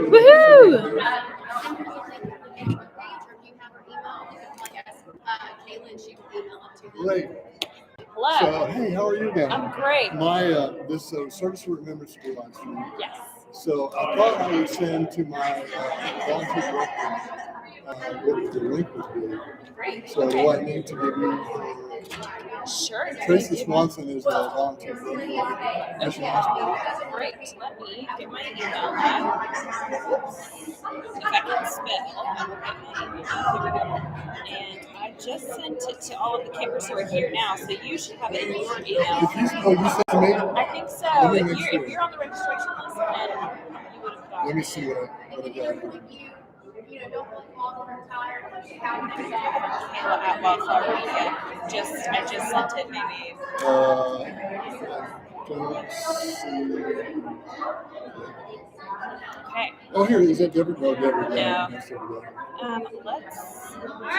Woohoo! Great. Hello. So, hey, how are you guys? I'm great. My this service work members school live stream. Yes. So I thought I would send to my volunteer director what the link would be. Great. So Okay. do I need to give you? Sure. Tracy Swanson is the volunteer director. Great. Let me get my email up. If I can spell, I will get my email. Here we go. And I just sent it to all of the campers who are here now, so you should have it in your email. You sent to me? I think so. Let me make If sure. you're on the registration list, then you would have got it. Let me see what I got. Kayla at Bonclarken. Yeah. I just sent it, maybe. Don't see. Okay. Oh, here is that Deborah? No, Deborah. No. Let's. I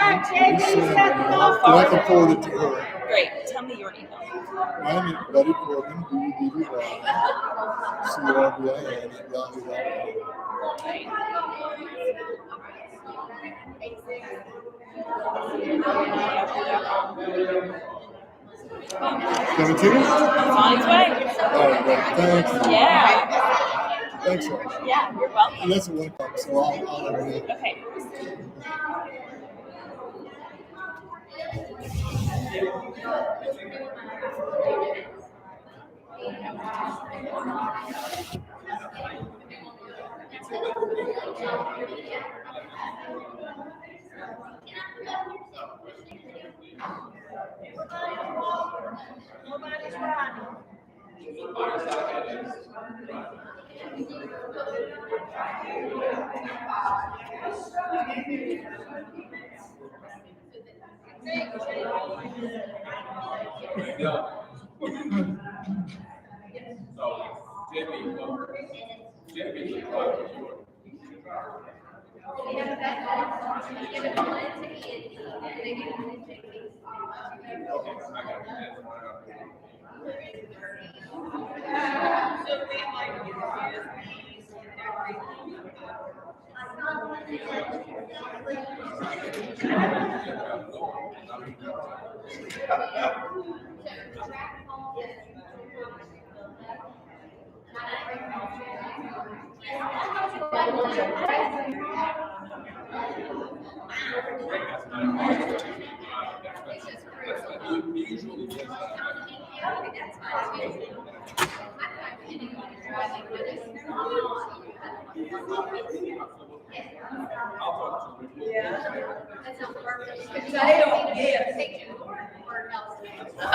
can forward it to her. Great. Tell me your email. My name is Buddy Corbin, BUDDY, CORBIN at yahoo.com. Okay. Coming to you? It's on its way. All right, great. Thanks. Yeah. Thanks, sir. Yeah, you're welcome. And that's a one time, so I'll let her know. Okay.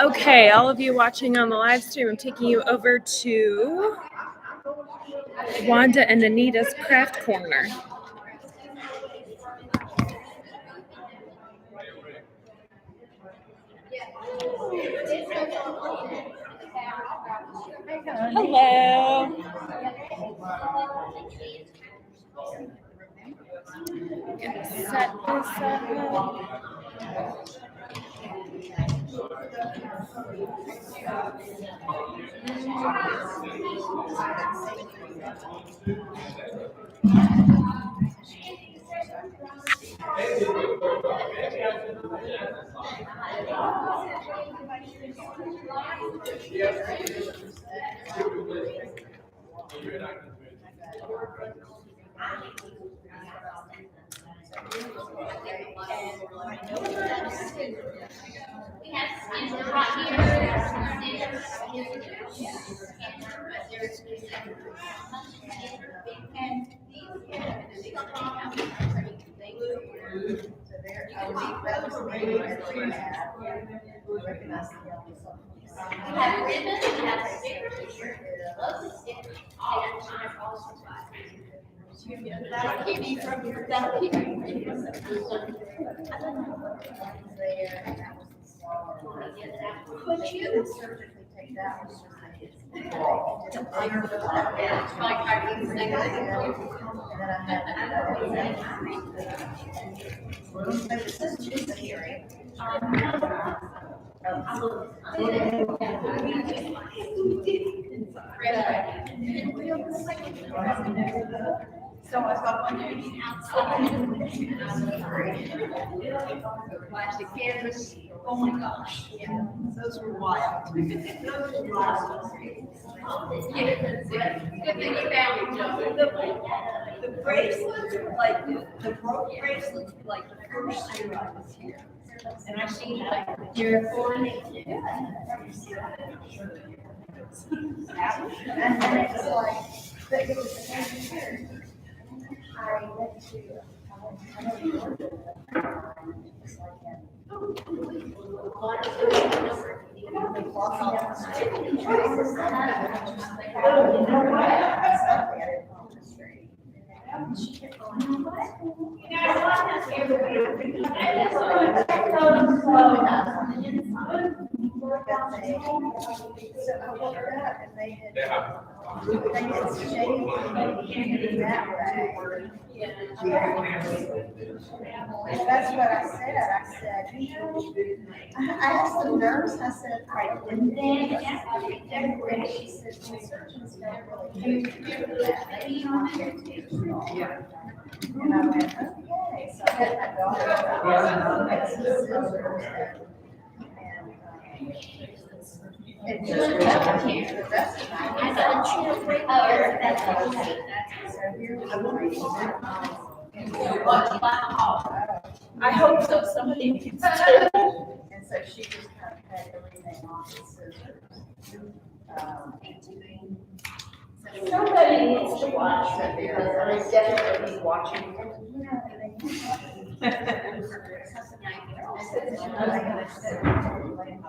Okay, all of you watching on the live stream, I'm taking you over to Wanda and Anita's Craft Corner. Hello. Gonna set this up. Could you surgically take that? This is just a hearing. So I thought one day outside. Plastic canvas, oh my gosh, yeah, those were wild. Those were wild. Yeah, good thing you found me, Joe. The bracelets were like, the rope bracelets were like the first year I was here. And I seen like year 4 and 8. And then it was like, but it was the same year. I went to, I went to Georgia. It's like that. She kept going, so I woke up and they had shaved me that way. And that's what I said. I said, I asked the nurse, I said, I didn't think. And she said, the surgeons don't really do that. They don't get to. And I went, okay. So I had my daughter, and some scissors, and just the rest of my so here was I hope so. Somebody needs to. and so she just kind of had everything on the scissors. Somebody needs to watch that because I'm definitely watching.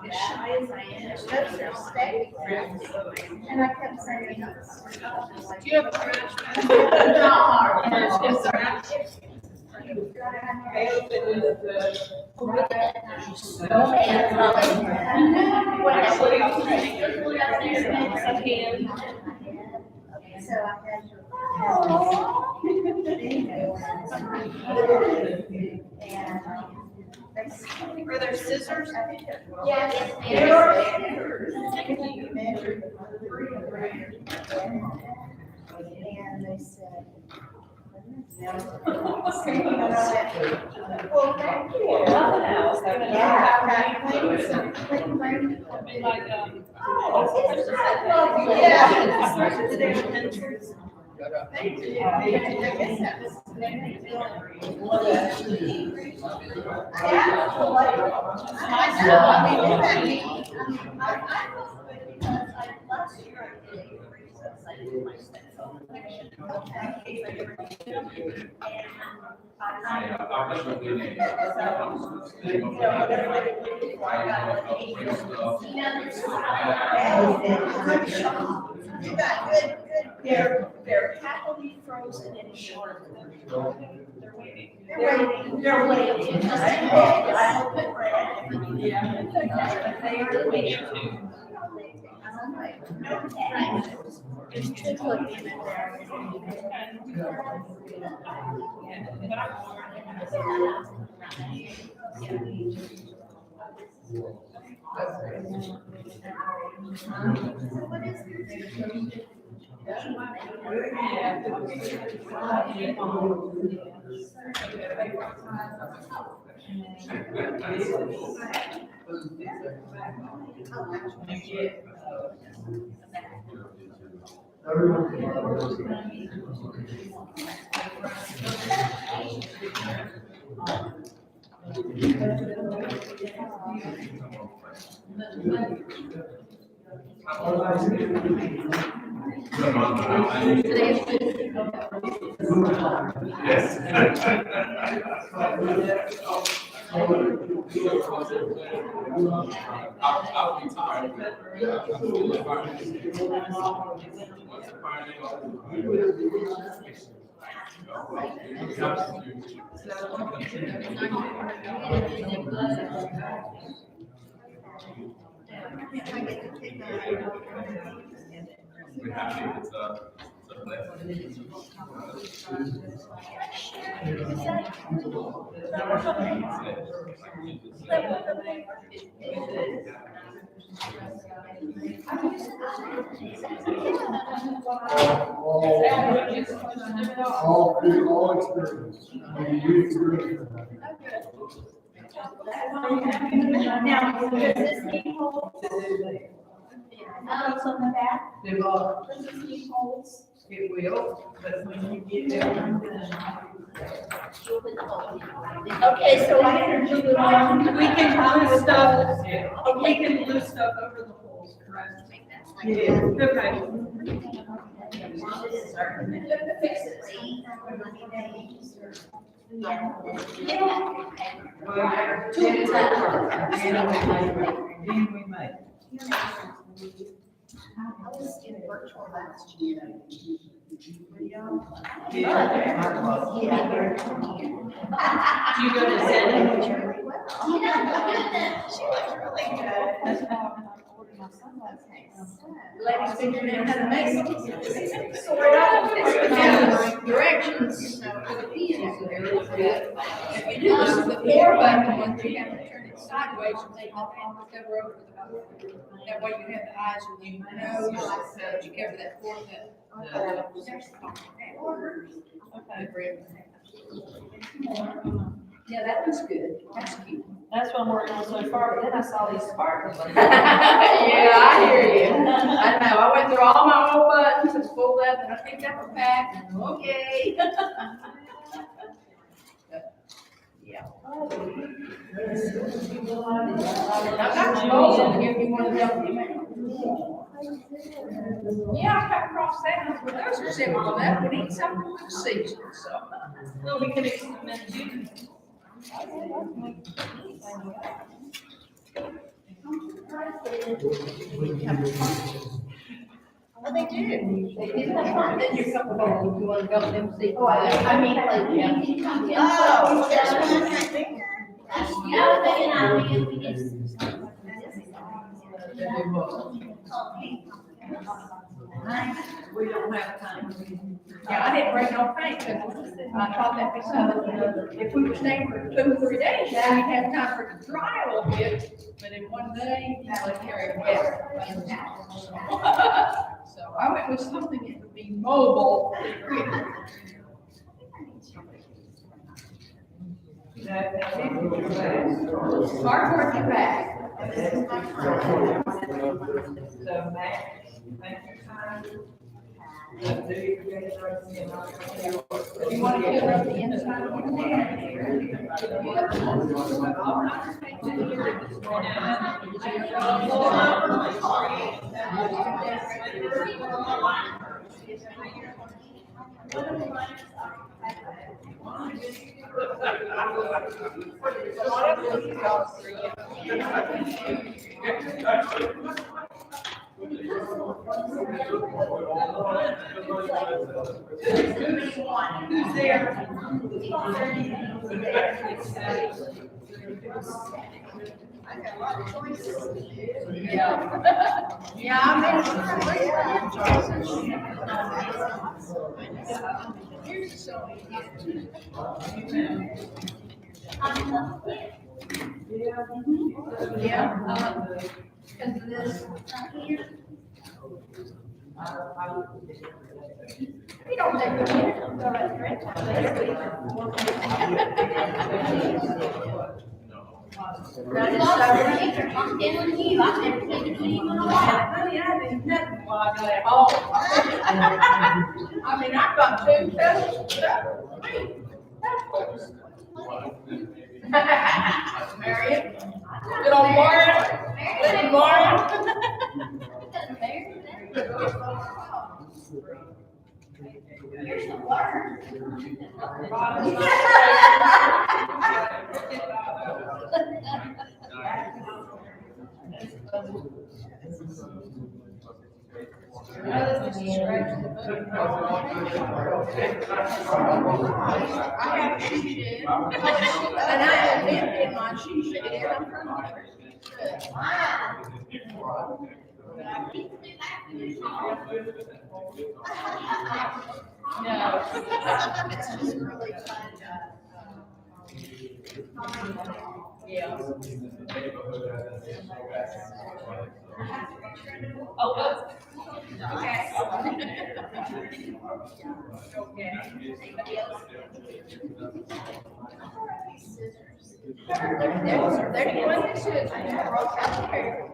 As shy as I am, those are steady. And I kept saying, Do you have a trash bag? So I had to. And Are there scissors? Yes, and they said, Well, thank you. Be like, Thank you. I guess that was. I know, I mean, that means, I felt good because last year I did a recess, I did my stem collection. You got good, they're happily frozen in short. They're waiting. They're waiting. I hope it rains. Yeah. They are waiting. I'm like, okay. It's just looking in there. I'll be tired. All experience. I mean, we experience that. Now, does this need holes? On the back? Does this need holes? It will, but when you get there, Okay, so I can move it on. we can glue stuff, we can glue stuff over the holes, correct? Yeah, okay. Fix it. Then we make. I was in virtual last year. Do you go to Zen? She was really good. Ladies figuring out how to make it. Sort out directions. If you do this with the four button one, you have to turn it sideways and take the cover over the. That way you have the eyes and you nose, but you cover that four button. Yeah, that was good. That's cute. That's what I'm working on so far, but then I saw these sparkles. Yeah, I hear you. I know, I went through all my old buttons and pulled up and I picked up a pack and okay. Yeah. I've got some goals to give you one of them. Yeah, I come across that, but those are similar to that, we need something with the season, so. Well, we can experiment too. Oh, they do. They did that, then you come along, you wanna go with them, see. I mean, like, yeah. oh, there's one right there. Yeah, they and We don't have time. Yeah, I didn't bring no paint, because I thought that'd be something, if we were staying for 2 or 3 days, then we'd have time for it to dry a little bit, but in one day, I would carry it wet. So I went with something that would be mobile. Cardboard your bag. So, Max, thank you, time. You want to get up the inside of one Who's there? Yeah. Yeah, I mean, here's so yeah, because of this here. We don't take the minute, go right there. I'm telling you, I've never taken anyone away. Honey, I didn't nothing while I got at home. I mean, I've got 2 cousins. Marion, good old Marion, little Marion. Here's the water. I have a she shed, and I have lived in my she shed. I'm from no. It's just really fun. Yeah. Oh, good. Okay. Okay. Anybody else? There's one that should. I brought out here.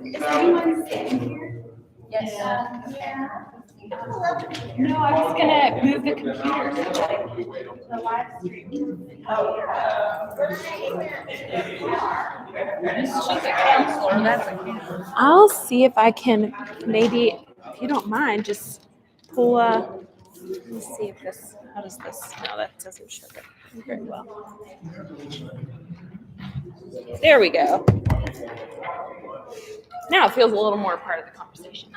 Is anyone sitting here? Yes. No, I was gonna move the computer. The live stream. She's a counselor, that's a counselor. I'll see if I can maybe, if you don't mind, just pull a. Let me see if this. How does this? No, that doesn't show it very well. There we go. Now it feels a little more part of the conversation.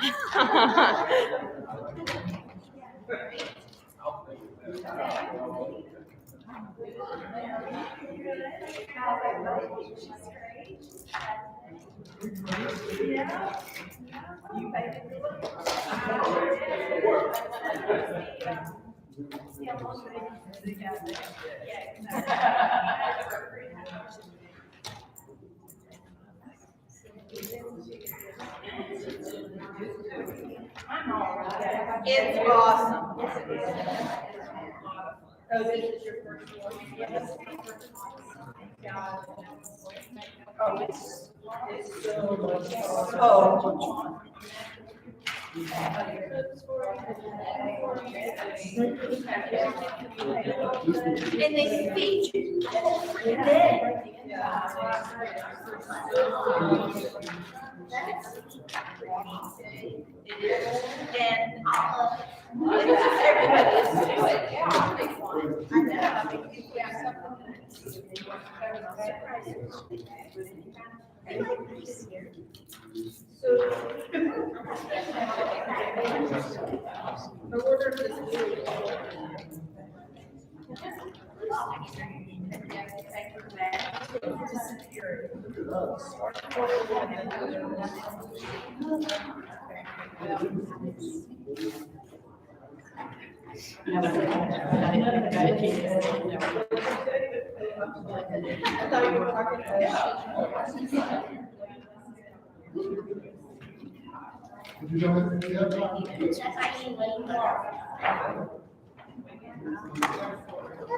It's awesome. Oh, this is your first one? Yes. Oh, it's so much. Oh. And they feed you the whole freaking day. And everybody is doing it. Yeah. I know.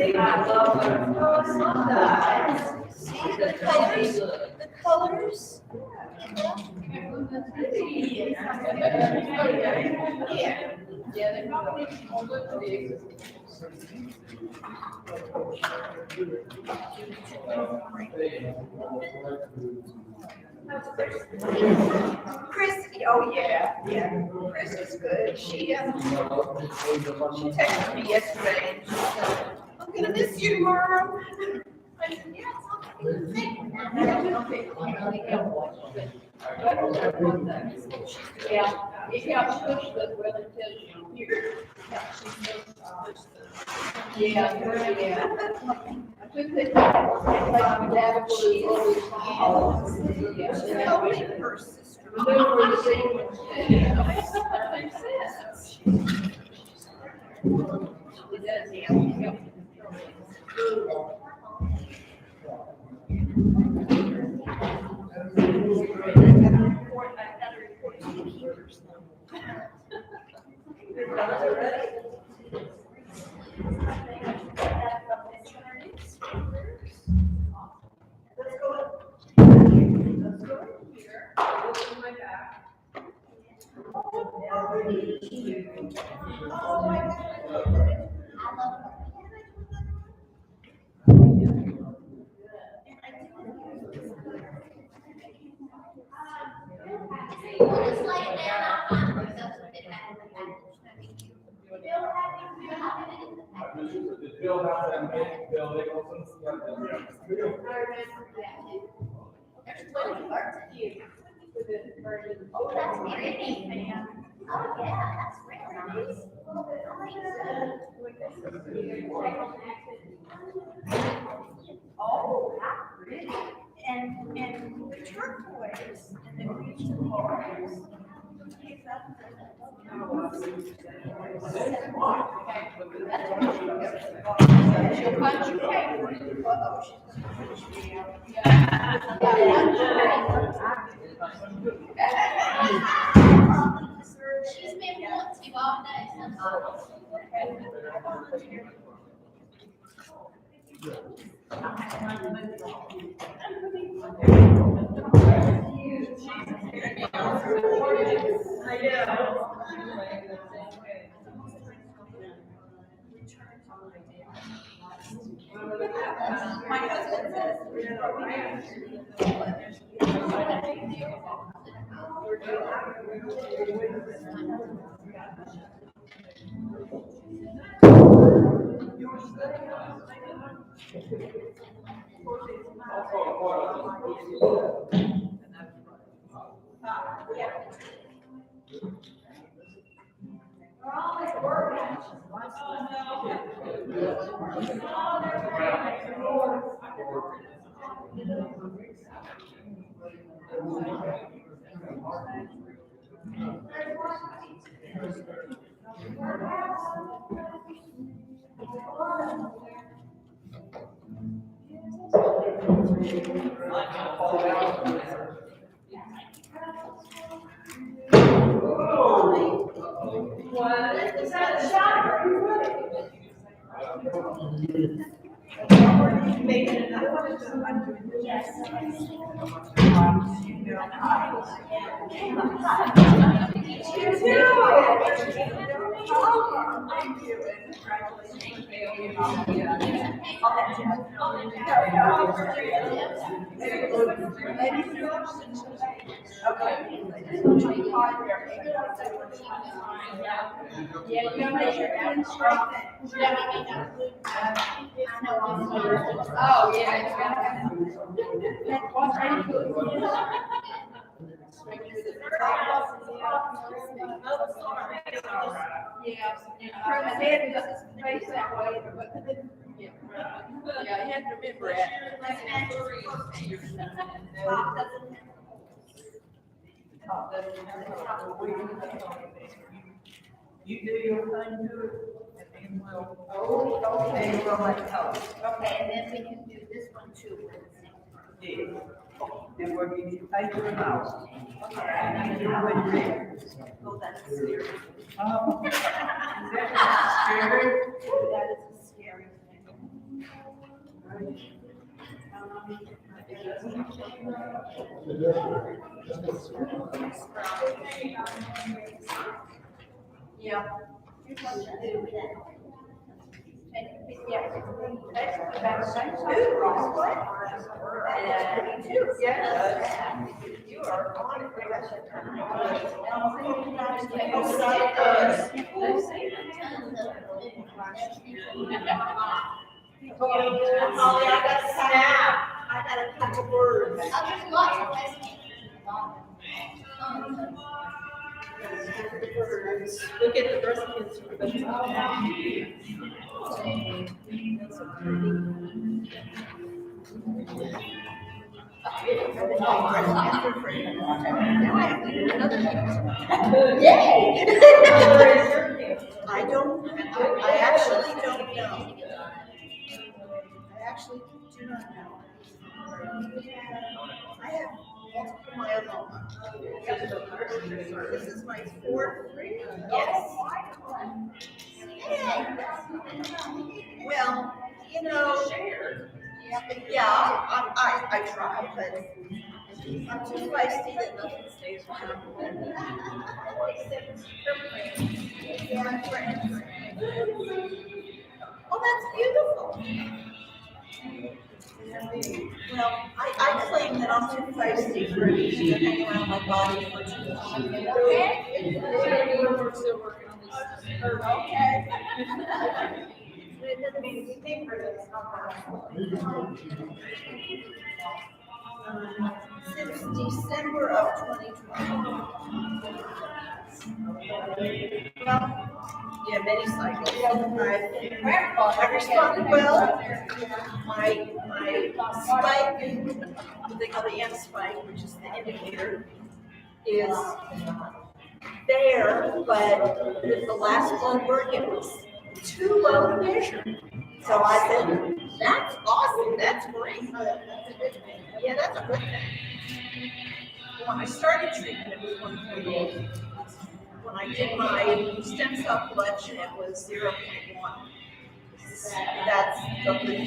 We have the colors. Yeah, they probably all look big. Chris, oh yeah. Chris is good. She texted me yesterday and she said, I'm gonna miss you tomorrow. I said, yes, Yeah, push the relative here. Yeah, I took the, like, that she was is. always. She's helping her sister. They were the same ones. That makes sense. It does, yeah. We'll just lay it down. I'll find the stuff that they have in the package. Did Bill have that make Bill Nicholson's? I remember that too. There's plenty of birds in here. Oh, that's pretty. Oh, yeah, that's really nice. Oh, how pretty. And the turquoise and the green bars. She'll punch your paper. She's been wanting you all day. My husband says, is that a shower? Making another one? Yes. You too. Thank you. Yeah, you make your hands straight. Oh, yeah. Yeah, turn the head and just face that way. Yeah, you have to remember it. You do your thing to it, and then we'll. Okay, okay, and then we can do this one too. Yeah. Then we'll give you paper and all. And you would read. Oh, that's scary. Oh. Is that scary? That is a scary thing. Yeah. Here's what to do with that. Yeah. That's about the same size. Yeah. You are on it for the rest of the time. Holly, I got snap. I got a couple words. There's lots of ways. Look at the breast cancer. Yay! I don't, I actually don't know. I actually do not know. I have multiple myeloma. This is my fourth. Yes. Well, you know, yeah, I try, but I'm too feisty that nothing stays around. Oh, that's beautiful. Well, I claim that I'm too feisty for it to hang around my body for too long. We're still working on this. Since December of 2020. Well, yeah, many cycles. I've responded well. My spike, what they call the M spike, which is the indicator, is there, but with the last blood work, it was too low to measure. So I said, that's awesome, that's great. Yeah, that's a good thing. When I started treatment, it was 1.8. When I did my stem cell collection, it was 0.1. That's the good thing.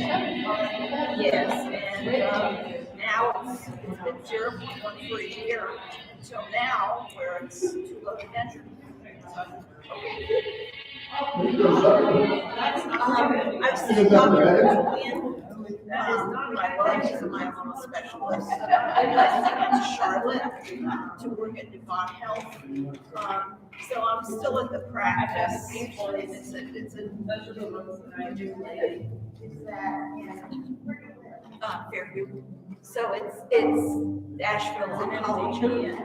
Yes, and now it's been 0.1 for a year until now, where it's too low to measure. I've seen Dr. Julian. My wife is a myeloma specialist. I went to Charlotte to work at Devon Health. So I'm still in the practice. It's a Fairview. So it's Asheville Oncology.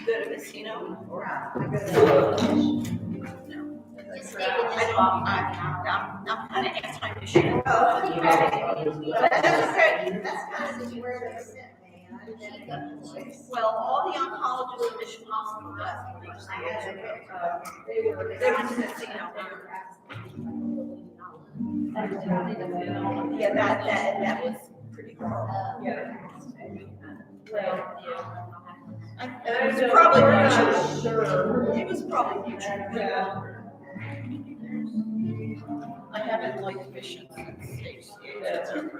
Go to Messino or I'm kind of anti-Michigan. That's okay. That's kind of where they sit, man. Well, all the oncologists at Mission Hospital left. They went to Messino. Yeah, that was pretty cool. Yeah. It was probably mutual. It was probably mutual. I haven't liked Mission since stage 2.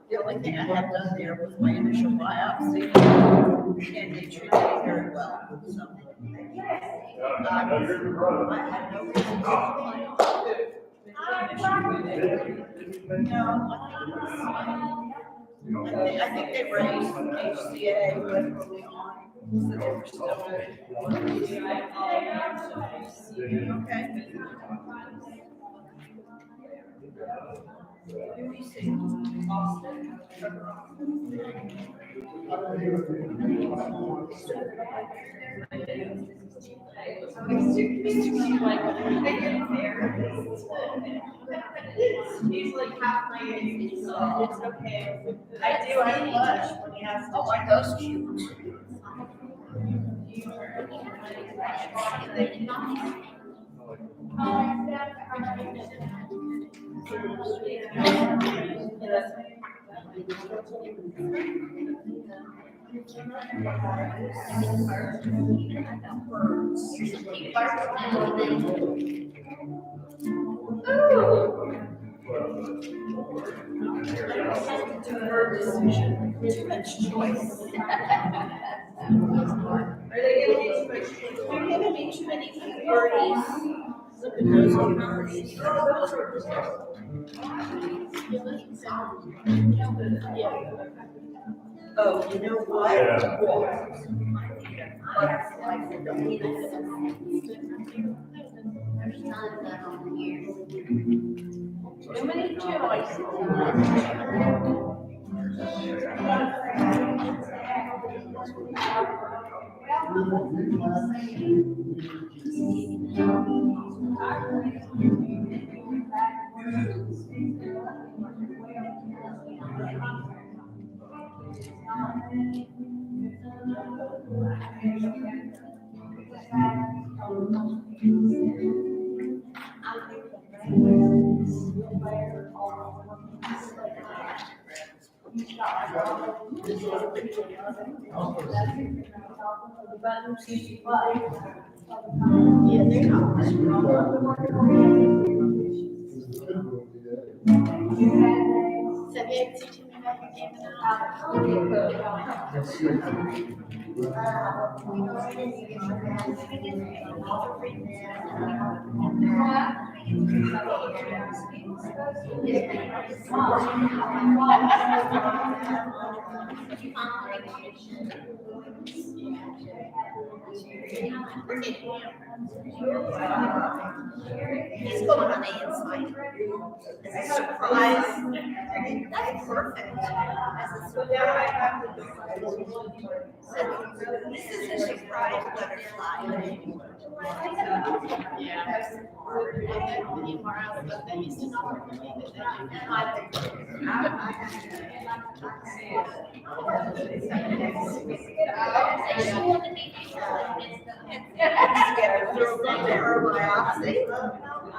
The only thing I had done there was my initial biopsy, and they treated me very well. So I had no reason to complain. I think they raised HCA early on. So they were still okay. Let me see. He's like half my age, so it's okay. I do, I blush when he has to. Oh, aren't those cute? Too much choice. Are they giving me too much? They're giving me too many birdies. Look at those birdies. Oh, you know what? Too many choices. Yeah, they're not. So, yeah, teaching me about your game and He's going on the inside. As a surprise. That's perfect. As a surprise. This is a surprise butterfly.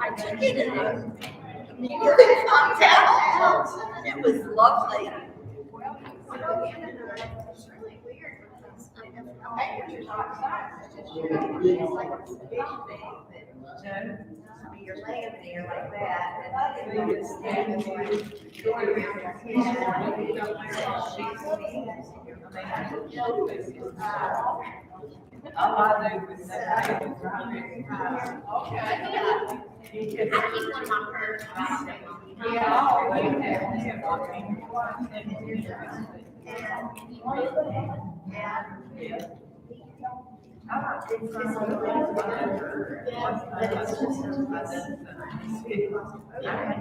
I took it and it comes out. It was lovely. You're laying there like that, and you just stand going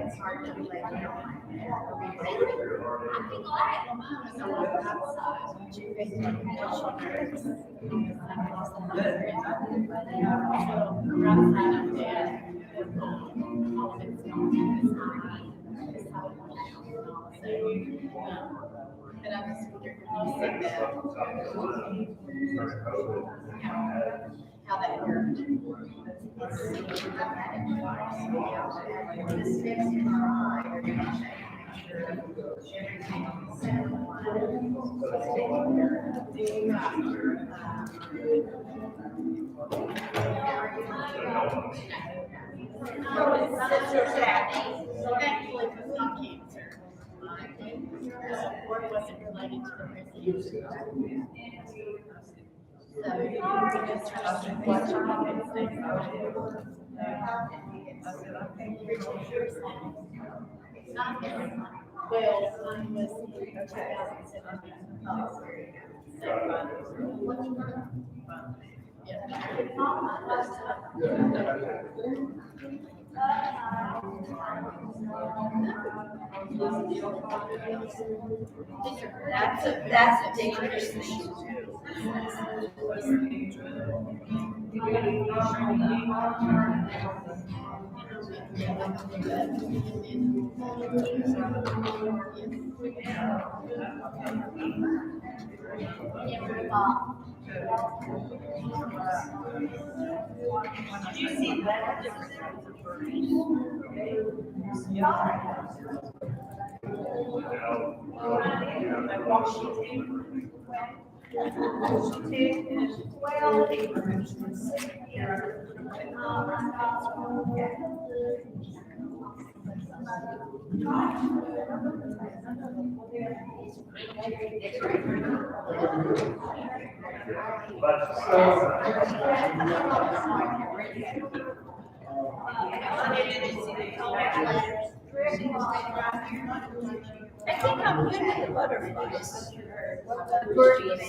it's hard to be like, and I was wondering when you said that, how that worked. This next try, they're gonna Thankfully, it was not cancer. Or it wasn't related to the presentation. That's a dangerous thing to do. Do you see that different types of birds? I think I'm good with the butterflies. Birdies.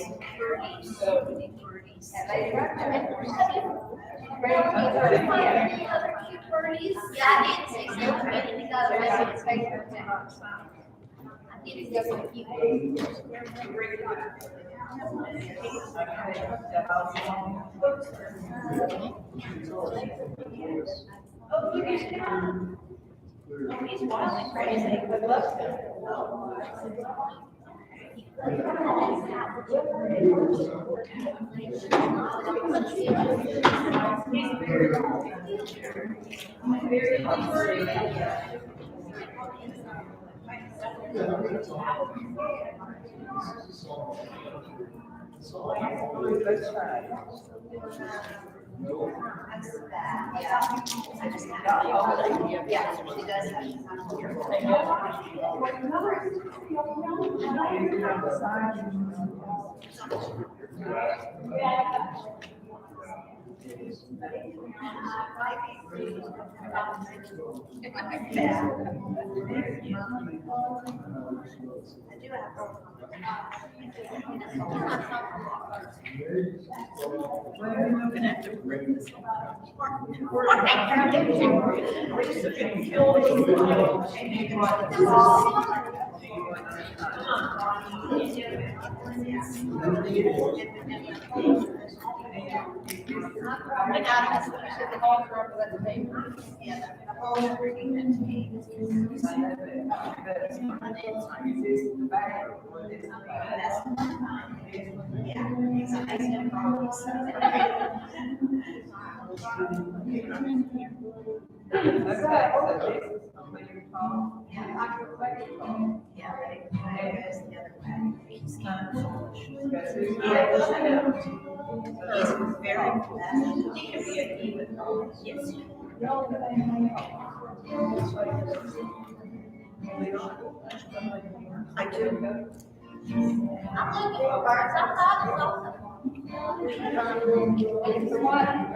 He's wild and crazy. I love him.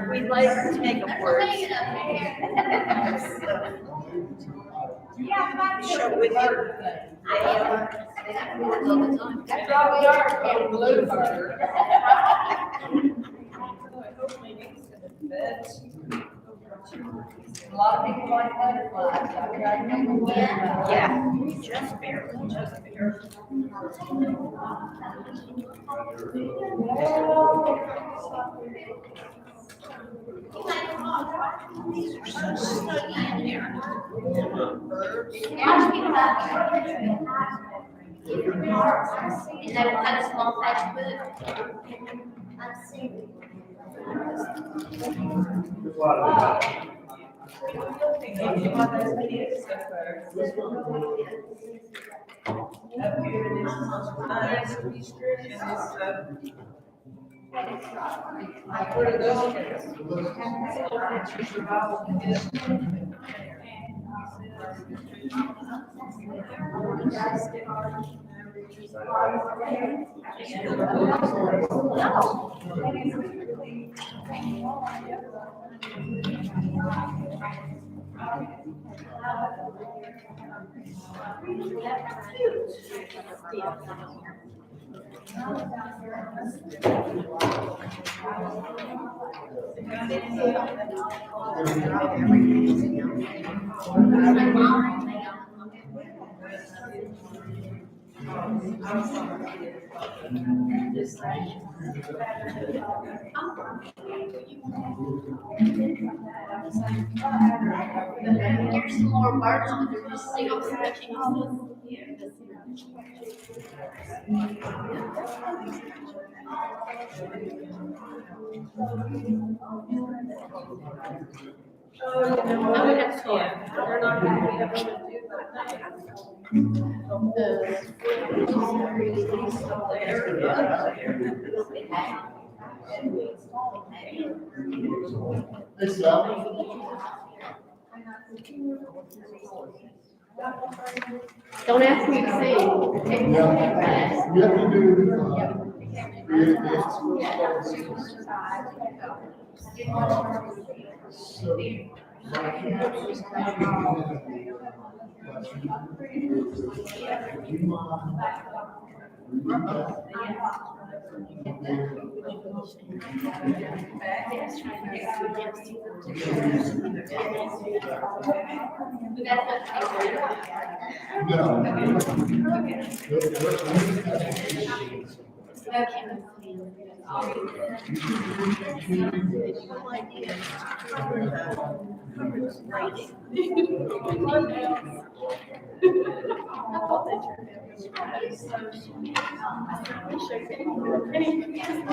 We'd like to make a word. Show with you. That's why we are Camp Bluebird. A lot of people like butterflies. I tried to make them butterflies. Yeah, just barely, just barely. These are so snuggy in there. And they will have a small Facebook. What are those kids? Here's some more birds, but they're just single scratching on Hey, Sal. Don't ask me to sing. Yeah, we have to do, creative dance.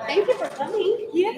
Thank you for coming. Yeah.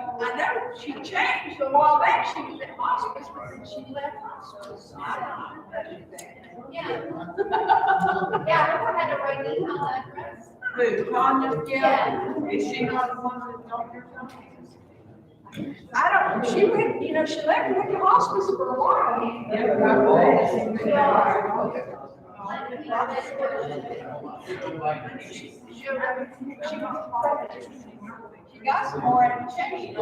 Well, I know, she changed a while back, she was at hospice, but then she left hospice. So I don't know if she's there. Yeah, I never had to write an email address. Who, Tanya? Yeah. Is she not the one that doctor told me? I don't, know. She went, she left, went to hospice for a while. She got some more and changed.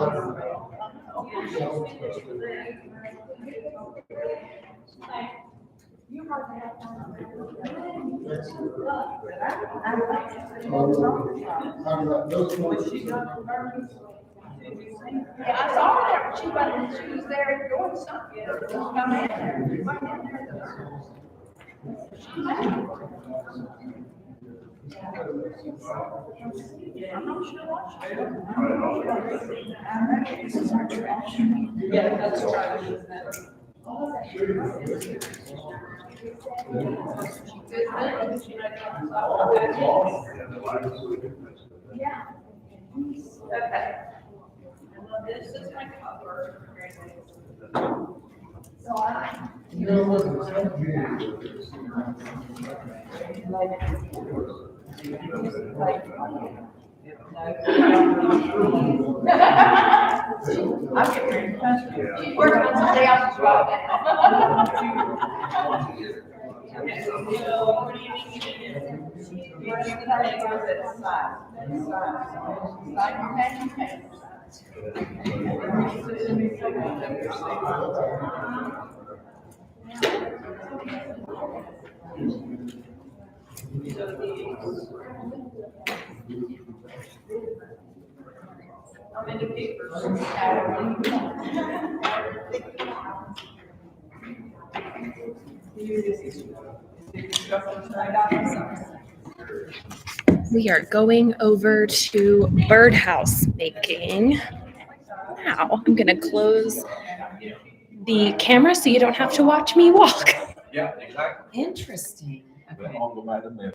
Yeah, I saw her there, she was there doing something. Come in there. I'm not sure what. Yeah, that's right. Yeah. Okay. This is my cover. So I. I'm getting ready to punch you. She's working on somebody else's job I'm in the papers. We are going over to birdhouse making. Now, I'm going to close the camera so you don't have to watch me walk. Yeah, exactly. Interesting. Okay. All the way to the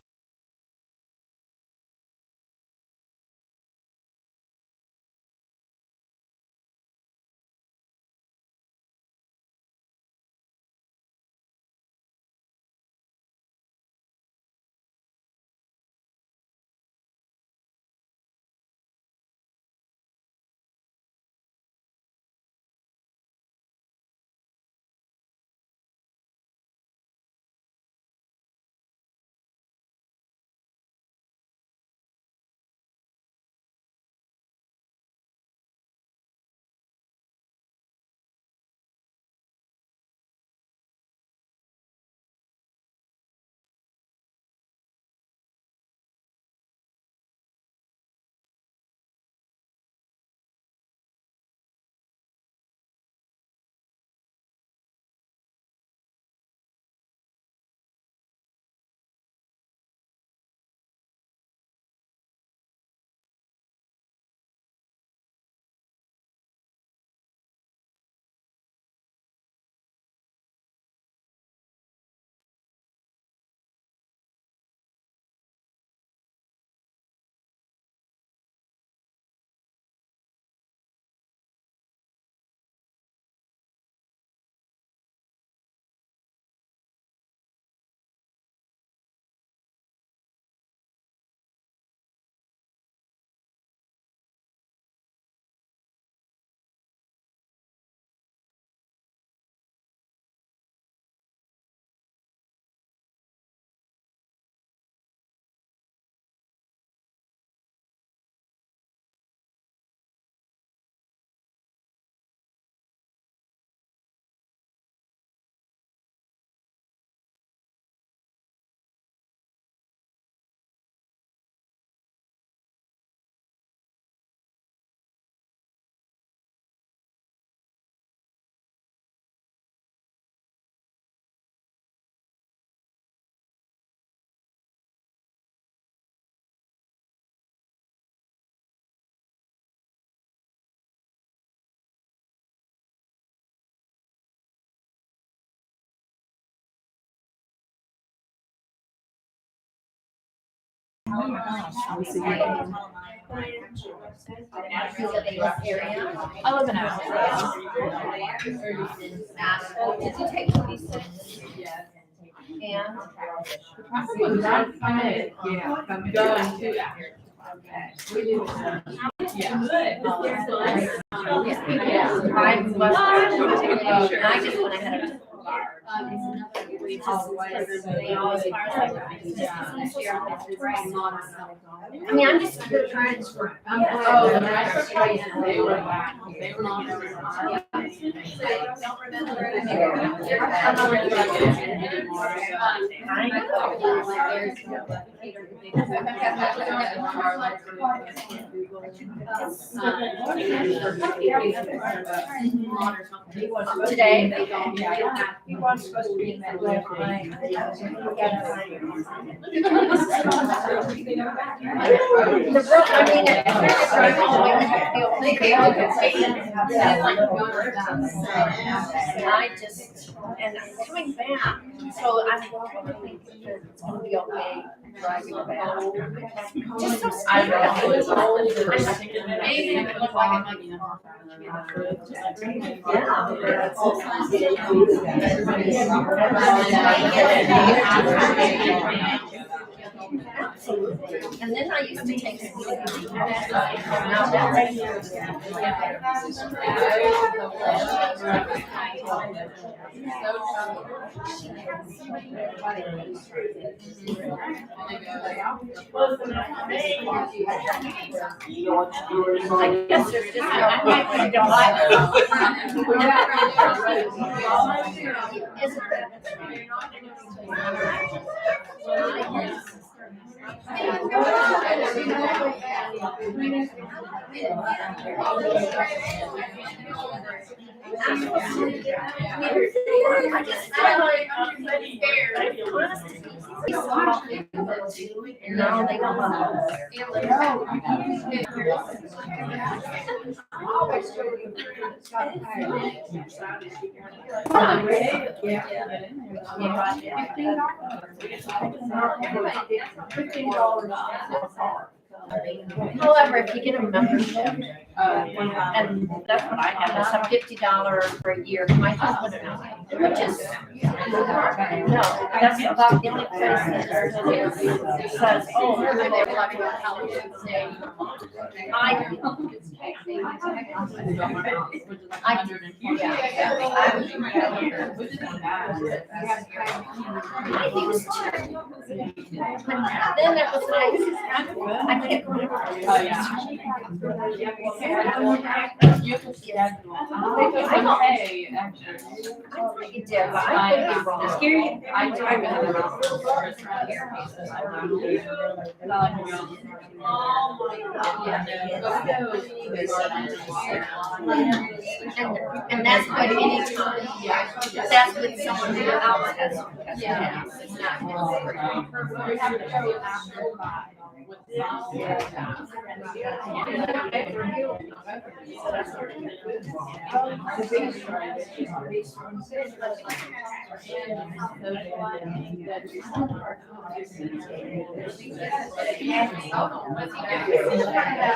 You live in this area? I live in Asheville. Asheville. Did you take police? And? I'm going to. Okay. Yeah. I was, I just went ahead and. We just, they always I mean, I'm just trying to. Oh, the rest they were back. They were not. Today. He was supposed to be in that last night. The girl, I mean, it's driving all the way to I just, and I'm coming back, so I'm trying to think that it's gonna be okay driving back. Just so I don't know. It's scary. older. Maybe it looked like it might be. Absolutely. And then I used to take it. Now that's. I guess there's just no point when you don't like it. Isn't I just feel like I'm pretty scared. No, they don't want However, if you get a membership, and that's what I have, it's a $50 for a year, my husband and I, which is, no, that's about the only place that says, oh, you're going to have your health. I used to. Then it was like, I can't go to work. Oh, yeah. You can schedule. I don't pay extra. You did, but I could be wrong. Scary. I tried to. And that's what anytime, that's with someone who else has. Yeah.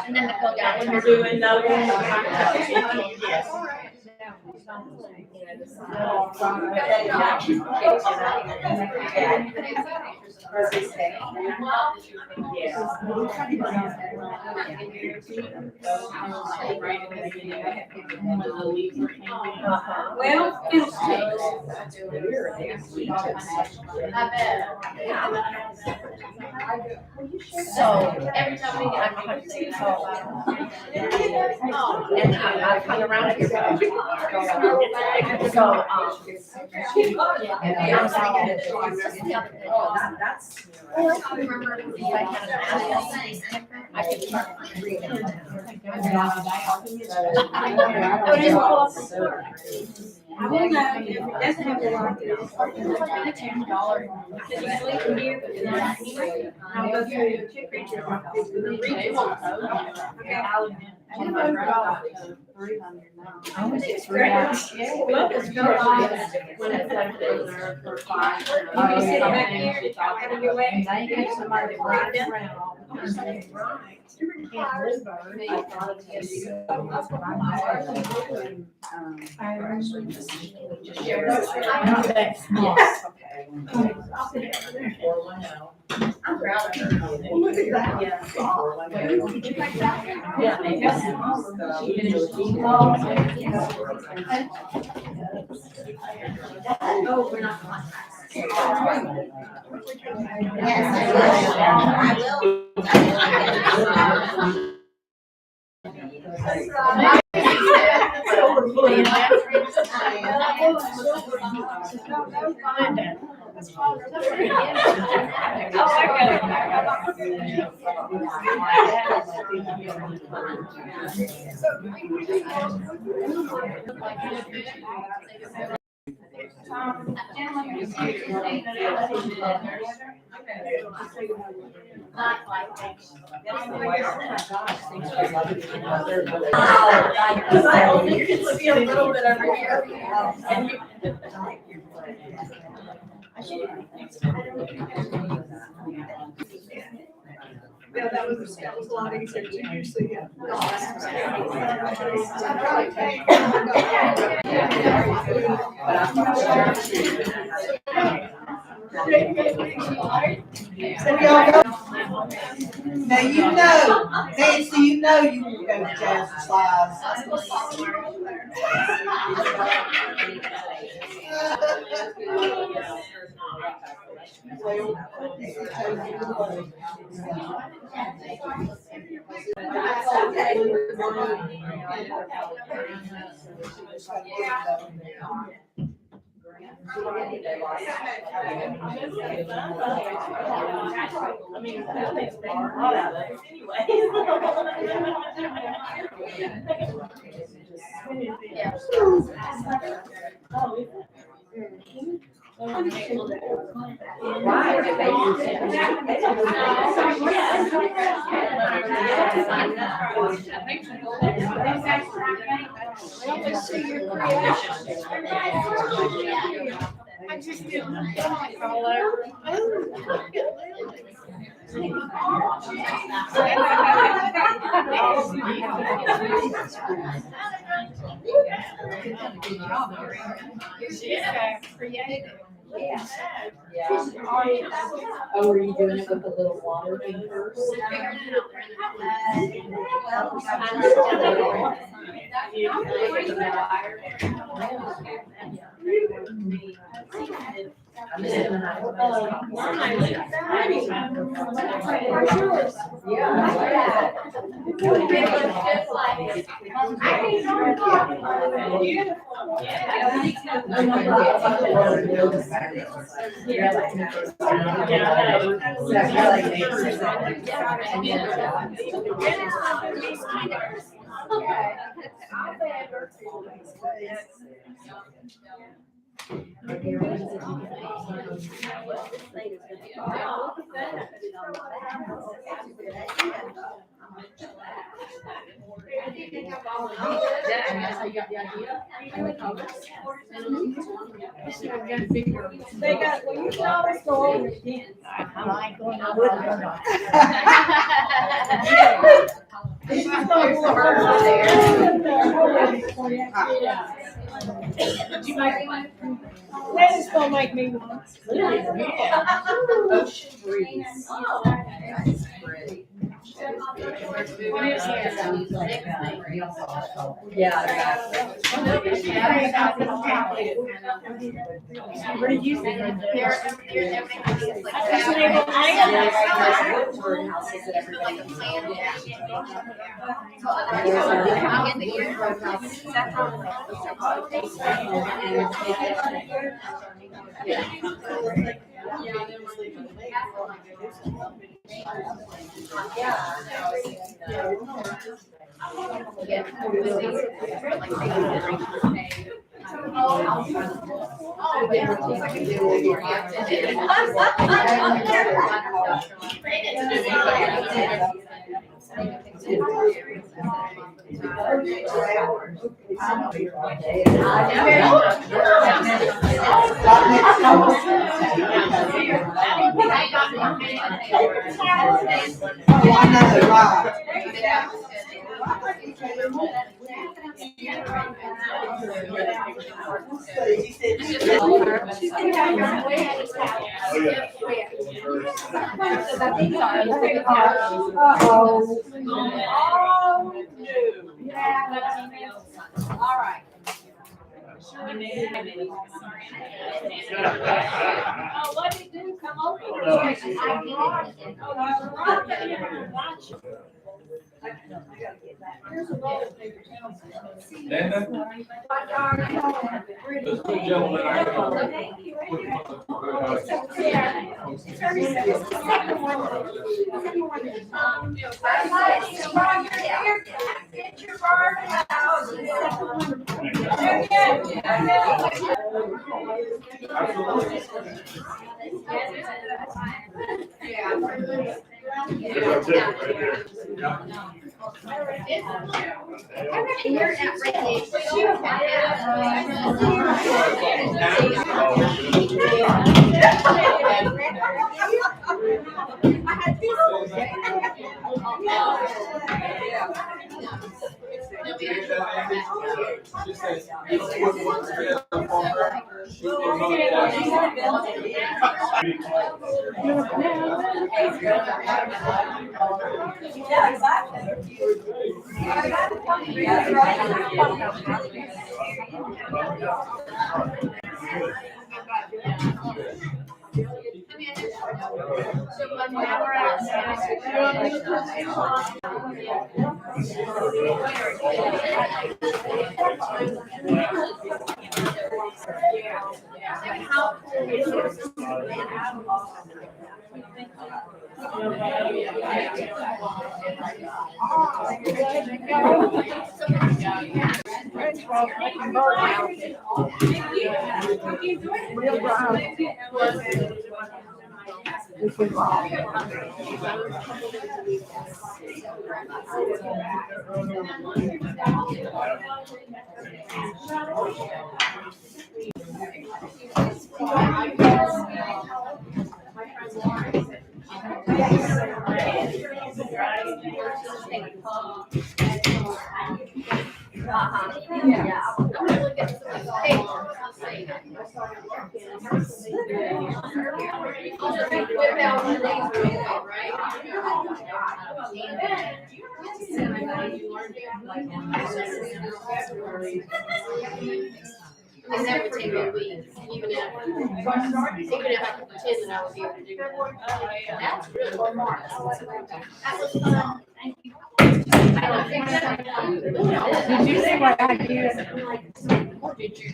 And then to go down. We're doing another one. Well, feels So every time we get, I'm hunting, so. And I hung around here. So, I was thinking, that's. I remember if I had an apple, I could start reading. Oh, just pull up the store. I will know if it doesn't have to lock it. Can you sleep in here? I'll go through the temperature. Okay. And my brother got 300 now. Oh, is it 300? Look, it's no longer when it's like there for 5. You can sit back here and talk out of your way. Now you get somebody to ride around all the time. Camp Bluebird, I thought it was Yes. I'm proud of her. Look at that. Oh, we're not contacts. Yes, You can see a little bit over here. Yeah, that was a lot easier to do, so yeah. Now you know, Nancy, you know you will go to jazz size. I just didn't all over. Creative. Yeah. Oh, were you doing it with a little water thing first? They got, well, you can always go over it again. That is gonna make me want. Ocean breeze. What is that? Where did you say that? I know, right. All right. Oh, what did you do? Come over Linda? Those two gentlemen are Get your bar She says, It never take me weeks, even if I could pretend that I was here to do that. That's really smart. That was fun. Thank you. Did you see what I did? Did you?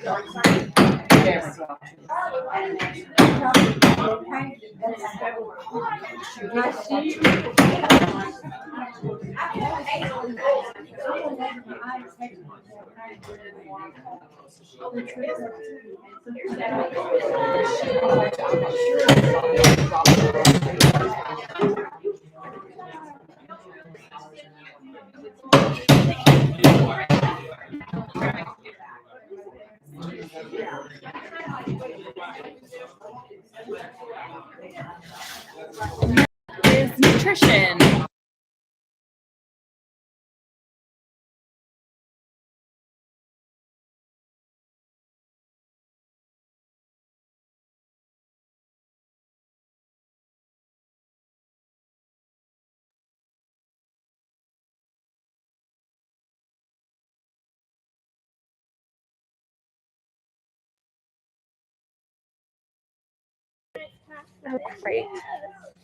Is nutrition. Oh, great.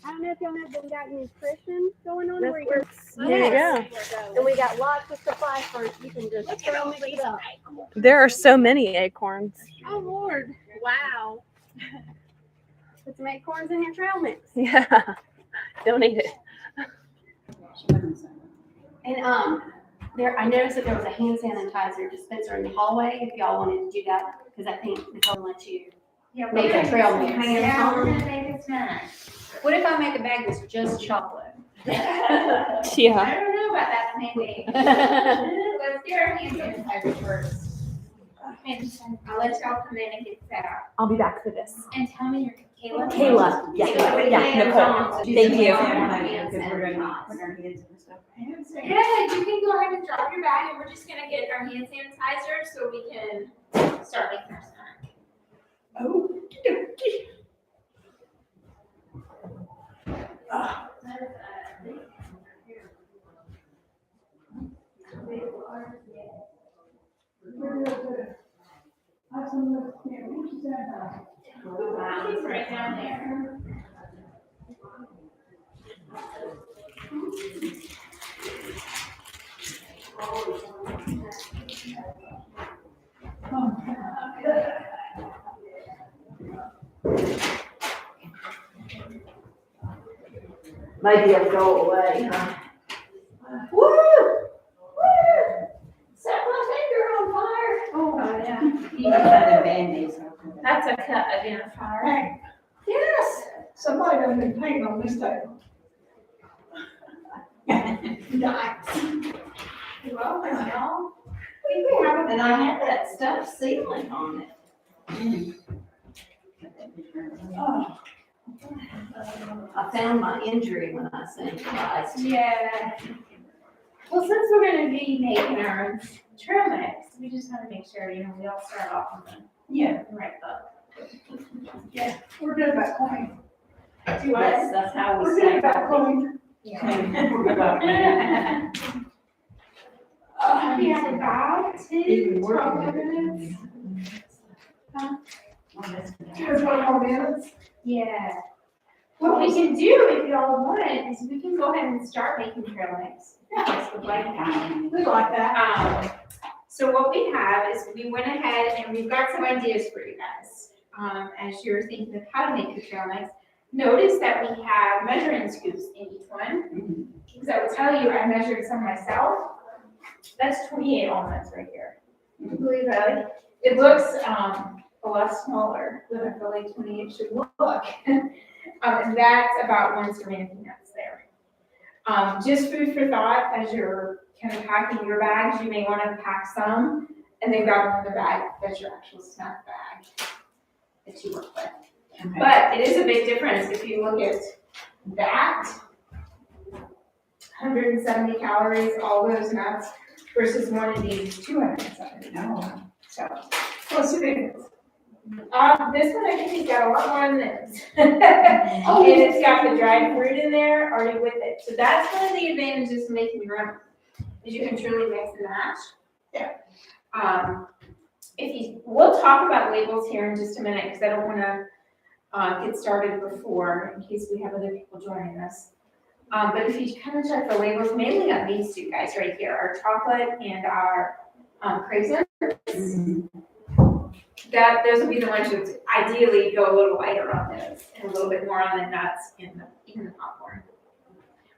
I don't know if y'all know, but we got nutrition going on. Where you There you go. and we got lots of supplies for you can just throw mix it up. There are so many acorns. Oh Lord! Wow. Put some acorns in your trail mix. Yeah. Don't eat it. And there, I noticed that there was a hand sanitizer dispenser in the hallway. If y'all wanted to do that, because I think Nicole let you make a trail mix. What if I make a bag that's just chocolate? Yeah. I don't know, about that maybe. Let's do our hand sanitizer first. And I'll let y'all come in and get set up. I'll be back for this. And tell me your Kayla. Kayla, yeah, Nicole. Thank you. Yeah, you can go ahead and drop your bag and we're just gonna get our hand sanitizer so we can start making our snack. Oh. It's right down there. Maybe it'll go away, huh? Woo! Woo! Set my finger on fire. Oh, yeah. That's a cut identifier. Hey, Yes. somebody done been painting on this table. Nice. You're welcome, y'all. And I had that stuffed ceiling on it. Oh, I found my injury when I sanitized. Yeah. Well, since we're gonna be making our trail mix, we just wanna make sure, we all start off on the right foot. yeah, we're good about cleaning. Do what? That's how we We're say good about cleaning. We have about 10, 12 minutes. Just 1 more minutes. Yeah. What we can do, if y'all want, is we can go ahead and start making trail mix. Just would like that. We like that. So what we have is we went ahead and we've got some ideas for you guys. As you're thinking of how to make the trail mix, notice that we have measuring scoops in each one. Because I will tell you, I measured some myself. That's 28 almonds right here. Can you believe that? It looks a lot smaller than I feel like 28 should look. And that's about 1 serving of peanuts there. Just food for thought, as you're kind of packing your bags, you may want to pack some and then grab another bag that's your actual snack bag that you work with. Okay. But it is a big difference if you look at that, 170 calories, all those nuts, versus one of these 270. So, what's the difference? This one I think has got a lot more in this. And it's got the dried fruit in there already with it. So that's one of the advantages of making your own, is you can truly mix and match. Yeah. We'll talk about labels here in just a minute because I don't want to get started before in case we have other people joining us. But if you kind of check the labels, mainly on these two guys right here, our chocolate and our craisins. Those would be the ones that ideally go a little lighter on those and a little bit more on the nuts in the popcorn.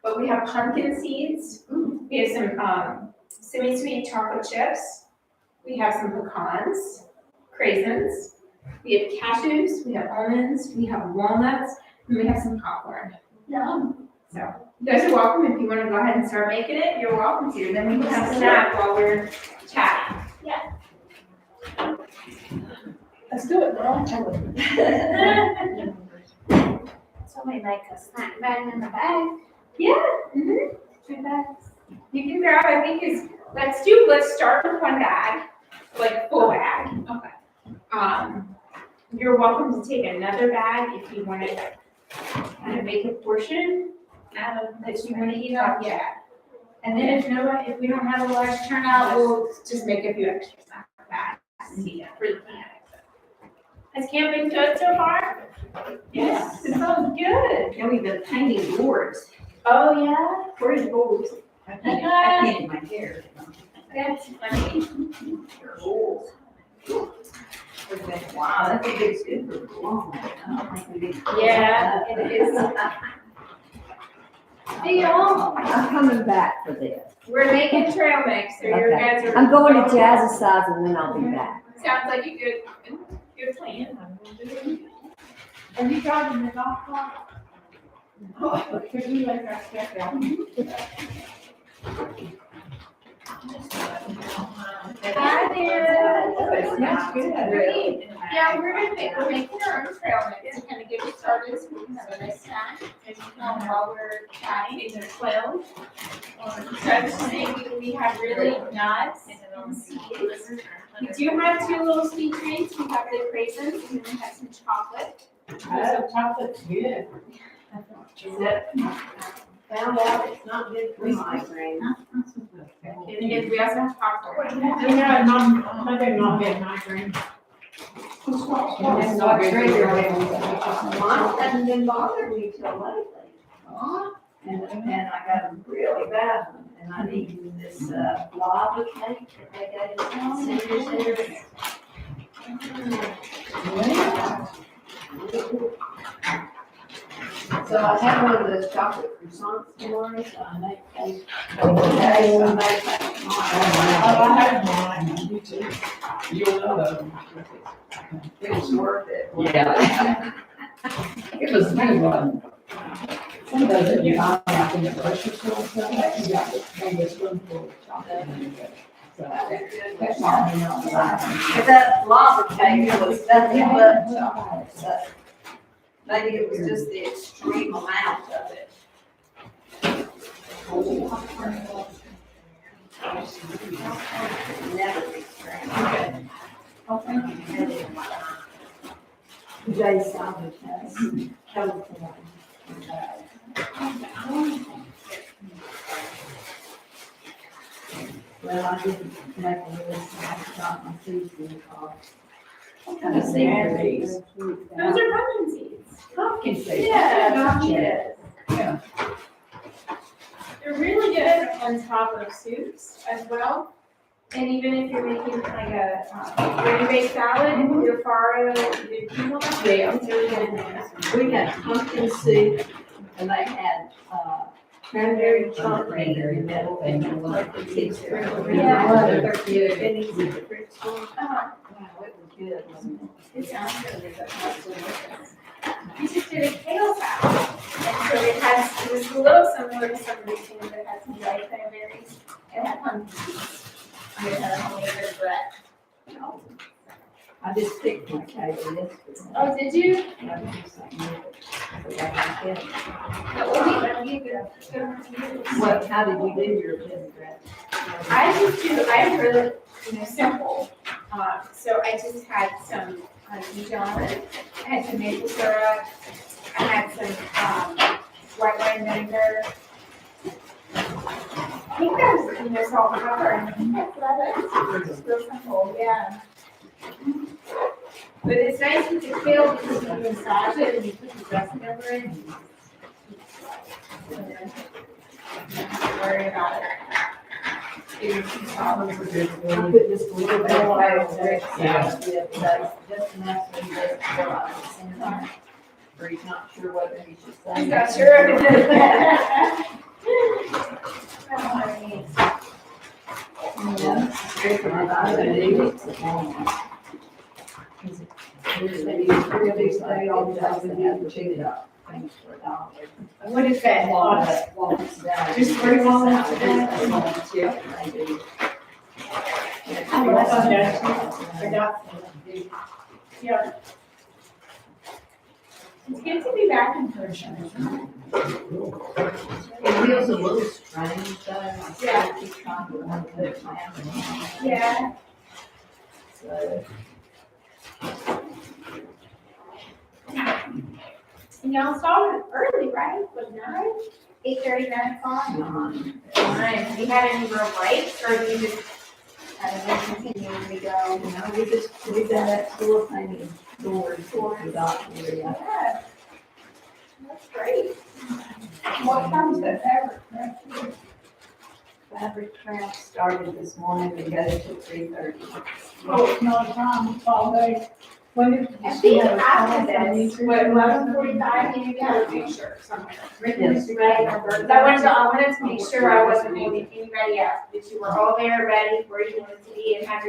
But we have pumpkin seeds. We have some semi-sweet chocolate chips. We have some pecans, craisins. We have cashews. We have almonds. We have walnuts. And we have some popcorn. Yum. So you guys are welcome. If you want to go ahead and start making it, you're welcome to. Then we can have a snack while we're chatting. Yeah. Let's do it, girl. So we make a snack bag in the bag. Yeah. Mm-hmm. 2 bags. You can grab, I think let's start with 1 bag, like full bag. Okay. You're welcome to take another bag if you want to kind of make a portion out of that you want to eat up. Yeah. And then if we don't have a large turnout, we'll just make a few extra snack bags for the panic. Has camp been good so far? Yes, it sounds good. And we've been painting boards. Oh, yeah? Where's goals? I painted my hair. That's funny. Wow, that's a big scoop of cologne. I don't think we did. Yeah, it is. Hey, y'all, I'm coming back for this. we're making trail mix, so your Okay. guys are. I'm going to Jazzercise and then I'll be back. Sounds like a good plan. Are you driving the golf cart? Oh, could you like that step down? Hi there. Smells good. Great. Yeah, we're making our own trail mix to kind of get you started so we can have a nice snack. While we're chatting, there's 12. So I was just saying, we have really nuts and seeds. We do have 2 little sweet treats. We have the raisins and then we have some chocolate. Chocolate's good. Found out it's not good for migraine. And we also have popcorn. Yeah, my big mom had migraine. It's not trigger. Mine hasn't been bothering me till lately. And I got a really bad one, and I need this, lava cake that they got in Senior Center. So I had one of those chocolate croissants tomorrow, so I make cake. Okay, so I make that tomorrow. I had mine. You too. You'll know that. It was worth it. Yeah. It was really fun. Some of those that you buy like in the grocery store and stuff, like you got maybe a spoonful of chocolate in it. So that's all you know. But that lava cake was nothing but chocolate, so maybe it was just the extreme amount of it. Never extreme. Jay Salvage has California. Well, I didn't make a list, I got my seasoning cost. What kind of seeds? Those are pumpkin seeds. Pumpkin seeds. Yeah, Gotcha. yeah. They're really good on top of soups as well. And even if you're making like a grain-based salad, your farro, your people, it's really good in there. We had pumpkin soup, and they had, cranberry chutney in that thing. Yeah. They're good. Benny's at the fruit store. Uh-huh. Wow, it was good, wasn't it? It sounds good. We just did a kale salad, and so it was a little similar to some of these things that had some white cranberries. It had pumpkins. I had a homemade bread. I just picked my kale yesterday. Oh, did you? I was just like, yeah. That'll be good. What, how did you do your vinaigrette? I'm really, simple. So I just had some Dijon, I had some maple syrup, I had some white wine vinegar. I think there's, salt and pepper, and I think that's about it. It's real simple, yeah. But it's nice with the kale because you can massage it and you put the dressing over it. And then you don't have to worry about it. I put just a little bit of oil there. Yeah. Just enough so he doesn't go out in the center. Or he's not sure whether he should say. I'm not sure. Yeah, it's good for my diabetes. Really say all the time when you have to check it out. Thanks for a dollar. What is that? Walnuts down. Just 3 walnuts a day? Walnuts, yeah, maybe. I got some. Yeah. It's good to be back in person. It feels a little strange though. I still keep trying to want to put my hand in. Yeah. So. And y'all started early, right? Was 8:30, 9 o'clock? Nice. You had any real breaks, or do you just kind of continue to go? No, we done that school painting doors for the doctor, yeah. Yeah. That's great. What comes the fabric craft? Fabric craft started this morning and goes to 3:30. Oh, it's not a problem, all day. When did I you think have a after class on this, YouTube? what, 11:45, maybe I would make sure somewhere. Yes. Right, I wanted to make sure I wasn't leaving anybody out, that you were all there ready where you wanted to be and have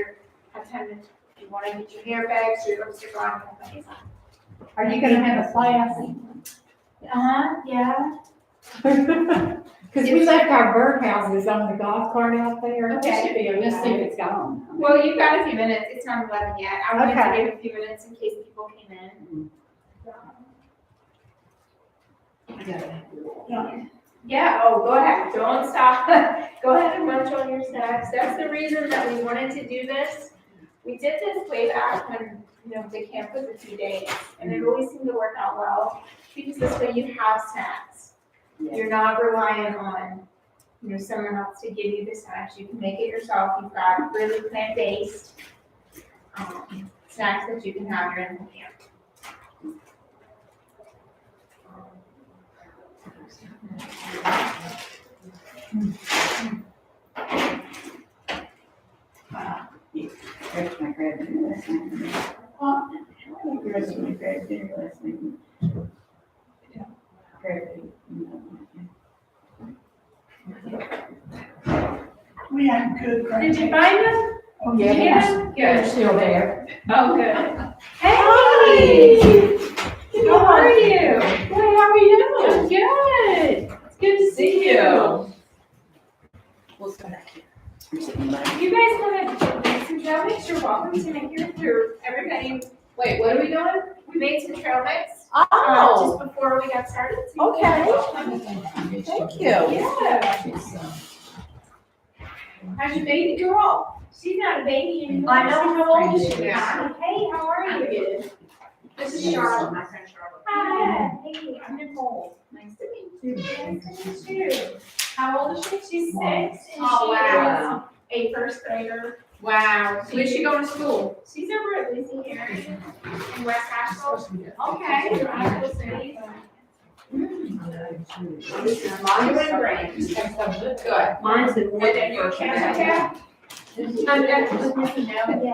time to, if you want to get your hair fixed, your lipstick on, and things. Are you gonna have a class? Yeah. Cause we left our birdhouses on the golf cart out there. Okay. It should be, let's see if it's gone. Well, you've got a few minutes. It's not 11 yet. I wanted to Okay. give a few minutes in case people came in. Yeah, oh, go ahead. Don't stop. Go ahead and munch on your snacks. That's the reason that we wanted to do this. We did this way back when, the camp was a few days, and it always seemed to work out well, because this way you have snacks. You're not relying on, someone else to give you the snacks. You can make it yourself. You've got really plant-based snacks that you can have during the camp. There's my grab dinner last night. How many girls did my grab dinner last night? Grab We had good. Did you find them? Oh, Did you get them? They're Good. still there. Oh, good. Hey! How are you? Hey, how are you I'm good. It's good to see you. We'll come back here. You guys want to make some trail mix? You're welcome to make your food. Everybody, wait, what are we doing? We made some trail mix. Just before we got started. So you guys are welcome. Thank you. Yeah. How's your baby girl? She's not a baby anymore. I know. How old is she now? Hey, how are you? This is Charlotte, my friend Charlotte. Hi. Hey, I'm Nicole. Nice to meet you. Nice to meet you. How old is she? She's 6. And Oh, wow. She is a first grader. Wow. Where's she going to school? She's over at Lizzie here in West Asheville. Okay. You're Asheville City. You're doing great. Good. Mine's been And then you're a camp.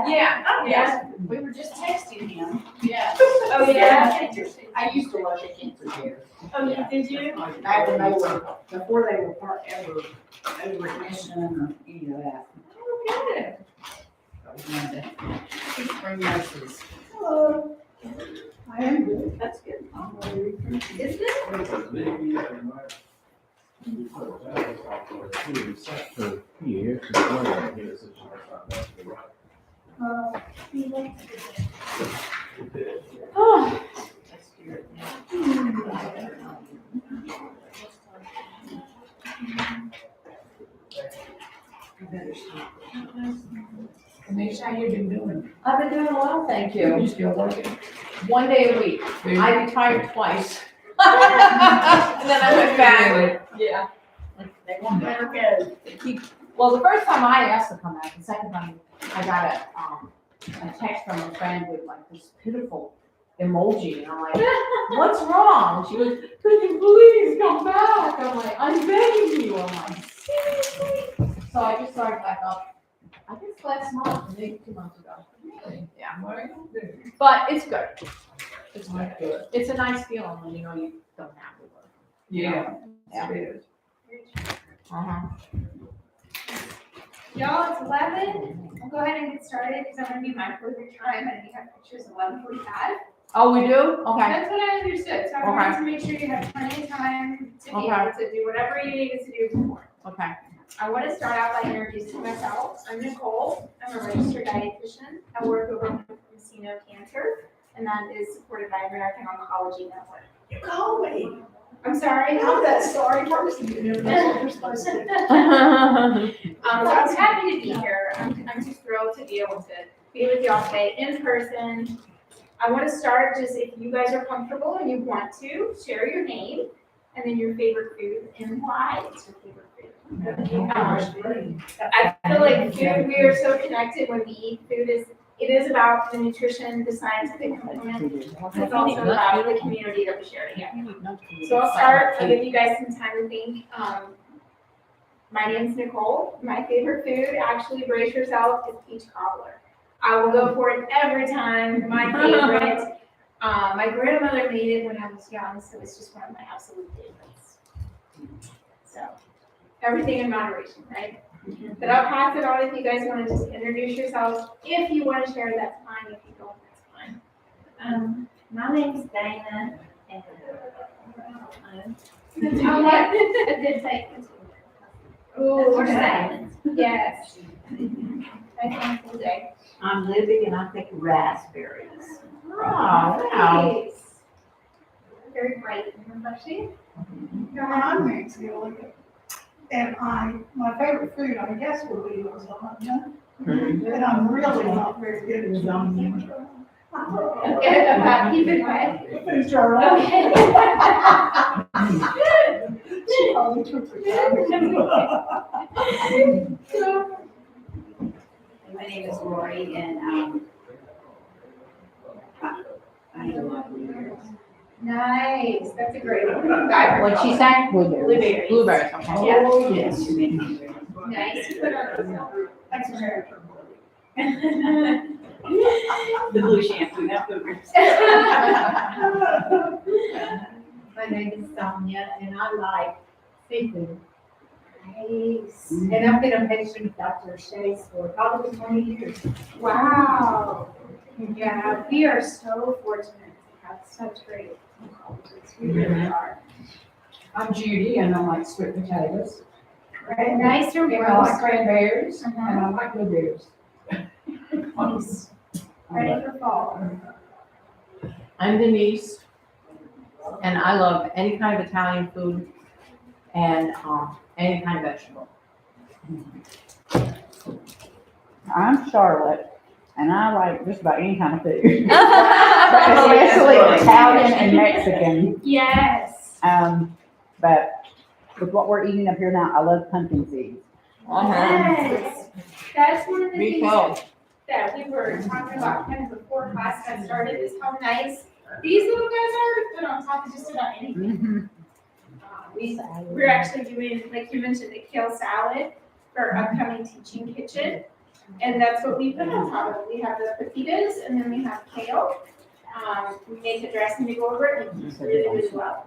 Yeah. Oh, yeah. We were just texting him. Yeah. Oh, yeah. I used to work at Cancer Care. Oh, yeah, did you? Back when they were, before they were part ever, over mission or any of that. Oh, good. Spring nurses. Hello. I am good. That's good. Is it? Oh. Kanisha, how you been doing? I've been doing well, thank you. You still working? One day a week. I retired twice. And then I went back. Yeah. They won't let her go. They keep, well, the first time I asked to come back, the second time I got a text from a friend with like this pitiful emoji, and I'm like, what's wrong? She goes, could you please come back? I'm like, I'm begging you. I'm like, seriously? So I just started back up, I guess last month, maybe 2 months ago. Yeah. But it's good. It's good. It's a nice feeling when you know you don't have to work. Yeah. Yeah. It is. Uh-huh. Y'all, it's 11. I'll go ahead and get started because I'm going to be mindful of your time and we have pictures 11:45. Oh, we do? Okay. That's what I understood. So I wanted to make sure you have plenty of time to be able to do whatever you needed to do before. Okay. I want to start out by introducing myself. I'm Nicole. I'm a registered dietitian. I work over from Casino Cancer, and that is supported by American Oncology Network. You call me. I'm sorry. I'm that sorry person. You know, that's what you're supposed to do. So I'm happy to be here. I'm just thrilled to be able to be with y'all today in person. I want to start just if you guys are comfortable and you want to share your name and then your favorite food and why it's your favorite food. I feel like food, we are so connected when we eat. It is about the nutrition, the scientific component. It's also about the community that we share together. So I'll start, I'll give you guys some time to think. My name's Nicole. My favorite food, actually brace yourself, is peach cobbler. I will go for it every time. My favorite. My grandmother made it when I was young, so it's just one of my absolute favorites. So everything in moderation, right? But I'll pass it on if you guys want to just introduce yourselves. If you want to share, that's fine. If you don't, that's fine. My name's Dana, and I like a good bacon. Oh, Or salad. Yes. I think today. I'm Libby and I pick raspberries. Oh, wow. Nice. Very bright and refreshing. Yeah, I'm Maxfield, and my favorite food, I guess, would be lasagna. And I'm really not very good at lasagna. Keep it quiet. Food journal. Okay. She probably took the My name is Lori and, I love blueberries. Nice. That's a great one. What'd she say? Blueberries. Blueberries, okay. Oh, yes. Nice. You put on That's a very The blue shampoo, not blueberries. My name is Sonia and I like seafood. Nice. And I've been a patient of Dr. Shea's for probably 20 years. Wow. Yeah, we are so fortunate to have such great oncologists. We really are. I'm Judy and I like sweet potatoes. Right, nice or And I like roast. cranberries and I like blueberries. Nice. Ready for fall. I'm Denise, and I love any kind of Italian food and any kind of vegetable. I'm Charlotte, and I like just about any kind of food, especially Italian and Mexican. Yes. But with what we're eating up here now, I love pumpkin seeds. Yes. That's one of the Me things too. that we were talking about kind of before class got started is how nice these little guys are. They don't talk just about anything. We're actually doing, like you mentioned, the kale salad for our upcoming teaching kitchen. And that's what we put on top of it. We have the pepitas and then we have kale. We make a dressing to go over it and it's really, really well.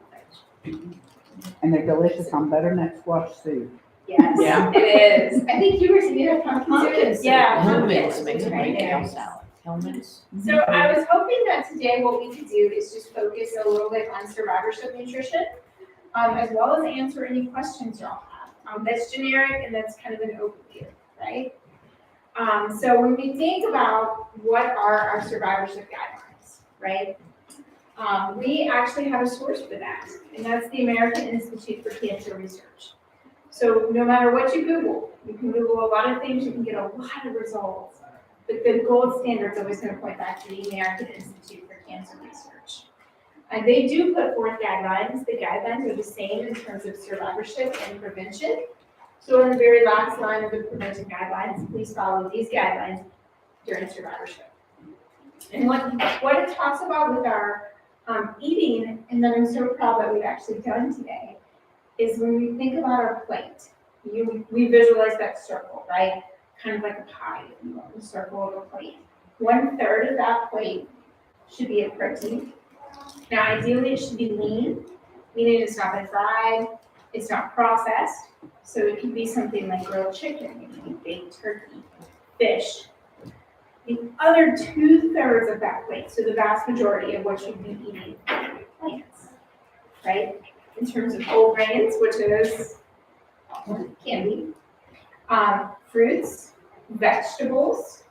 And they're delicious on butternut squash soup. Yes, Yeah. it is. I think you were saying that pumpkin soup. Yeah. Hummus makes a great Right kale there. salad. Hummus. So I was hoping that today what we could do is just focus a little bit on survivorship nutrition, as well as answer any questions y'all have. That's generic and that's kind of an overview, right? So when we think about what are our survivorship guidelines, right? We actually have a source for that, and that's the American Institute for Cancer Research. So no matter what you can Google a lot of things, you can get a lot of results. But the gold standard is always going to point back to the American Institute for Cancer Research. And they do put forth guidelines. The guidelines are the same in terms of survivorship and prevention. So in the very last line of the prevention guidelines, please follow these guidelines during survivorship. And what it talks about with our eating, and that I'm so proud that we've actually done today, is when we think about our plate, we visualize that circle, right? Kind of like a pie, if you will, the circle of a plate. 1/3 of that plate should be a protein. Now, ideally, it should be lean, meaning it's not been fried, it's not processed. So it could be something like grilled chicken, it could be baked turkey, fish. The other 2/3 of that plate, so the vast majority of what you'd be eating, plants, right? In terms of whole grains, which is candy, fruits, vegetables,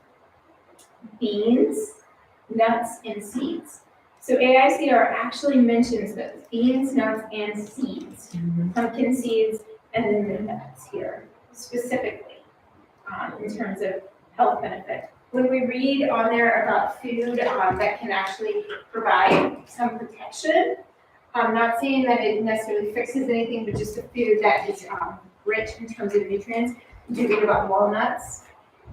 beans, nuts, and seeds. So AICR actually mentions those, beans, nuts, and seeds, pumpkin seeds, and then the nuts here, specifically, in terms of health benefit. When we read on there about food that can actually provide some protection, I'm not saying that it necessarily fixes anything, but just a food that is rich in terms of nutrients. You read about walnuts.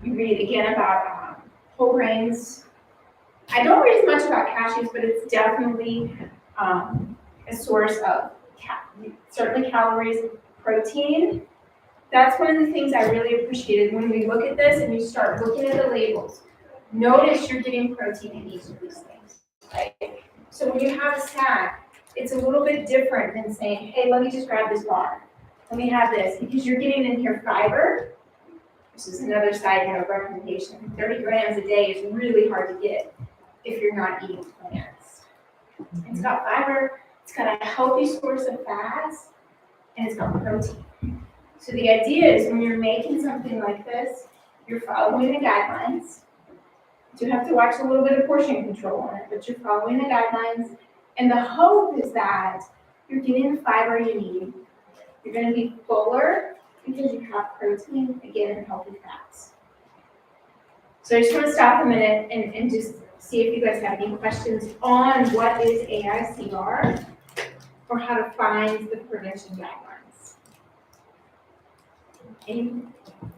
You read again about whole grains. I don't read as much about cashews, but it's definitely a source of certainly calories, protein. That's one of the things I really appreciated when we look at this and you start looking at the labels. Notice you're getting protein in each of these things, right? So when you have a snack, it's a little bit different than saying, hey, let me just grab this bar. Let me have this, because you're getting in here fiber. This is another side note recommendation. 30 grams a day is really hard to get if you're not eating plants. It's got fiber, it's got a healthy source of fats, and it's got protein. So the idea is when you're making something like this, you're following the guidelines. You have to watch a little bit of portion control on it, but you're following the guidelines. And the hope is that you're getting the fiber you need. You're going to be fuller because you have protein, again, and healthy fats. So I just want to stop a minute and just see if you guys have any questions on what is AICR or how to find the prevention guidelines. Any?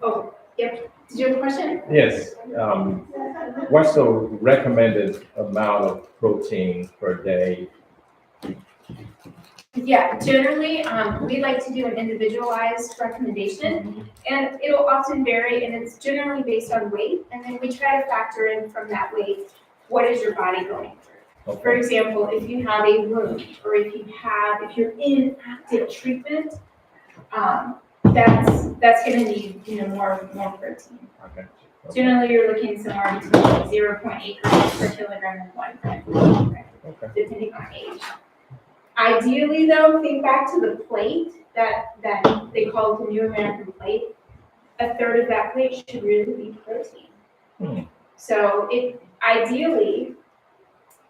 Oh, yep. Did you have a question? Yes. What's the recommended amount of protein per day? Yeah, generally, we like to do an individualized recommendation, and it'll often vary, and it's generally based on weight, and then we try to factor in from that weight, what is your body going through? Okay. For example, if you have a wound, or if you're in active treatment, that's gonna need, more protein. Okay. Generally, you're looking somewhere between 0.8 grams per kilogram and 1 gram per kilogram, depending on age. Ideally, though, think back to the plate that they call the New American Plate. A third of that plate should really be protein. So ideally,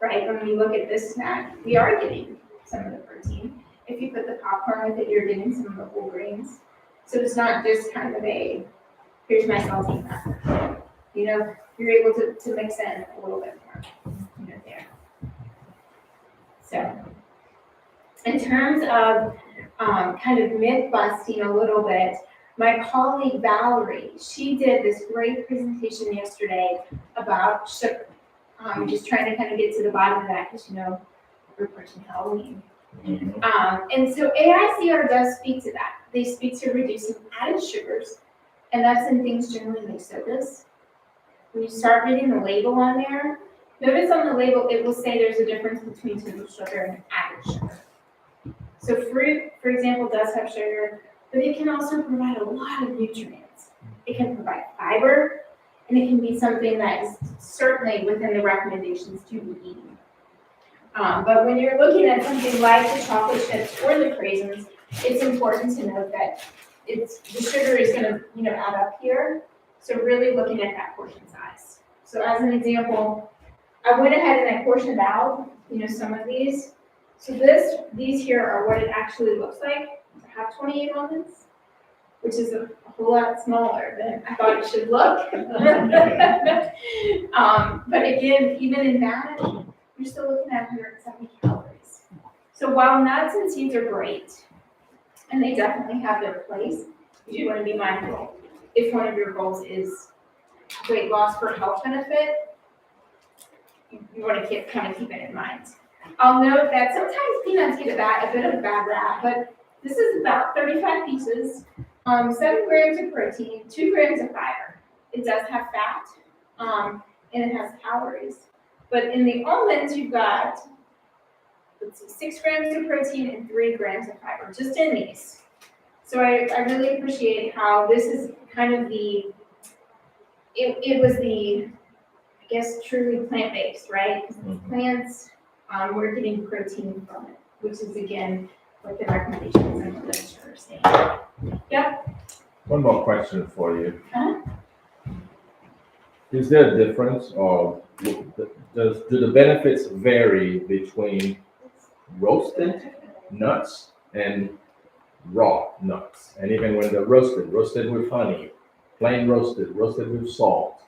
right, when we look at this snack, we are getting some of the protein. If you put the popcorn with it, you're getting some of the whole grains. So it's not just kind of here's my salty cracker. You're able to mix in a little bit more, there. So, in terms of kind of myth busting a little bit, my colleague Valerie, she did this great presentation yesterday about sugar. Just trying to kind of get to the bottom of that because, we're approaching Halloween. And so AICR does speak to that. They speak to reducing added sugars, and that's in things generally like sodas. When you start reading the label on there, notice on the label it will say there's a difference between simple sugar and added sugar. So fruit, for example, does have sugar, but it can also provide a lot of nutrients. It can provide fiber, and it can be something that is certainly within the recommendations to be eaten. But when you're looking at something like the chocolate chips or the craisins, it's important to note that the sugar is going to, add up here. So really looking at that portion size. So as an example, I went ahead and I portioned out, some of these. So these here are what it actually looks like to have 28 almonds, which is a whole lot smaller than I thought it should look. But again, even in that, you're still looking at 170 calories. So while nuts and seeds are great, and they definitely have their place, you do want to be mindful. If one of your goals is weight loss for health benefit, you want to keep it in mind. I'll note that sometimes peanuts get a bit of a bad rap, but this is about 35 pieces, 7 grams of protein, 2 grams of fiber. It does have fat, and it has calories. But in the almonds, you've got, 6 grams of protein and 3 grams of fiber, just in these. So I really appreciate how this is kind of it was the, I guess, truly plant-based, right? Because plants, we're getting protein from it, which is, again, what the recommendations and the literature are saying. Yep. One more question for you. Is there a difference, or do the benefits vary between roasted nuts and raw nuts? And even when they're roasted with honey, plain roasted with salt.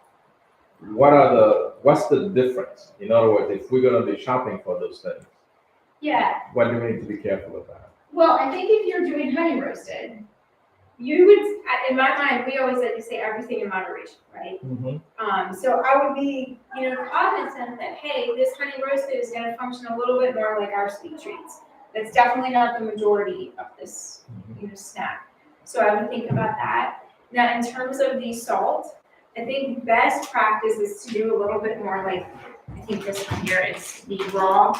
What's the difference? In other words, if we're going to be shopping for those things, what do we need to be careful about? Well, I think if you're doing honey roasted, you would, in my mind, we always like to say everything in moderation, right? So I would be, cognizant that, hey, this honey roasted is going to function a little bit more like our sweet treats. That's definitely not the majority of this, snack. So I would think about that. Now, in terms of the salt, I think best practice is to do a little bit more like, I think this one here is the raw,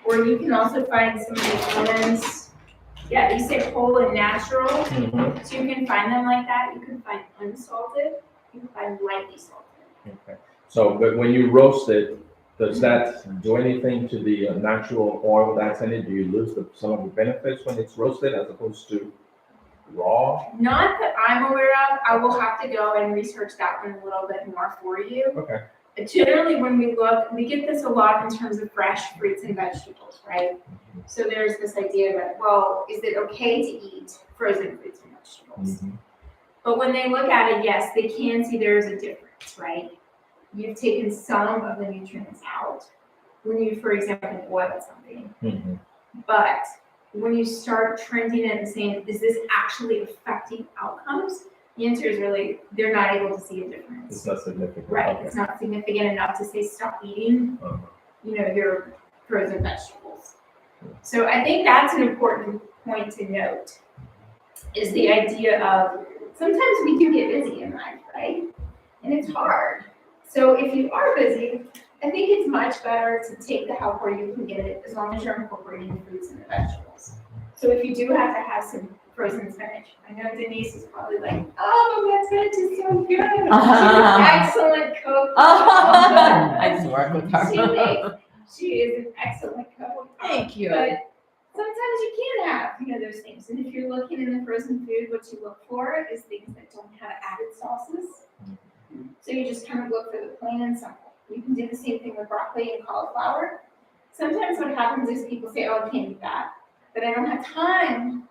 or you can also find some of these almonds. Yeah, these say whole and natural, so you can find them like that. You can find unsalted, you can find lightly salted. Okay. So, but when you roast it, Does that do anything to the natural oil that's in it? Do you lose some of the benefits when it's roasted as opposed to raw? Not that I'm aware of. I will have to go and research that one a little bit more for you. Okay. But generally, when we look, we get this a lot in terms of fresh fruits and vegetables, right? So there's this idea that, well, is it okay to eat frozen fruits and vegetables? Mhm. But when they look at it, yes, they can see there is a difference, right? You've taken some of the nutrients out when you, for example, boil something. Mhm. But when you start trending it and saying, is this actually affecting outcomes? The answer is really, they're not able to see a difference. It's not significant. Right, Okay. it's not significant enough to say stop eating, Uh-huh. your frozen vegetables. So I think that's an important point to note, is the idea of, sometimes we do get busy in life, right? And it's hard. So if you are busy, I think it's much better to take the help where you can get it, as long as you're incorporating the fruits and the vegetables. So if you do have to have some frozen spinach, I know Denise is probably like, oh, my spinach is so good. She's an excellent cook. I just work with her. She is an excellent cook. Thank you. But sometimes you can have, those things. And if you're looking in the frozen food, what you look for is things that don't have added sauces. So you just kind of look for the plain and simple. You can do the same thing with broccoli and cauliflower. Sometimes what happens is people say, oh, I can't eat that. But I don't have time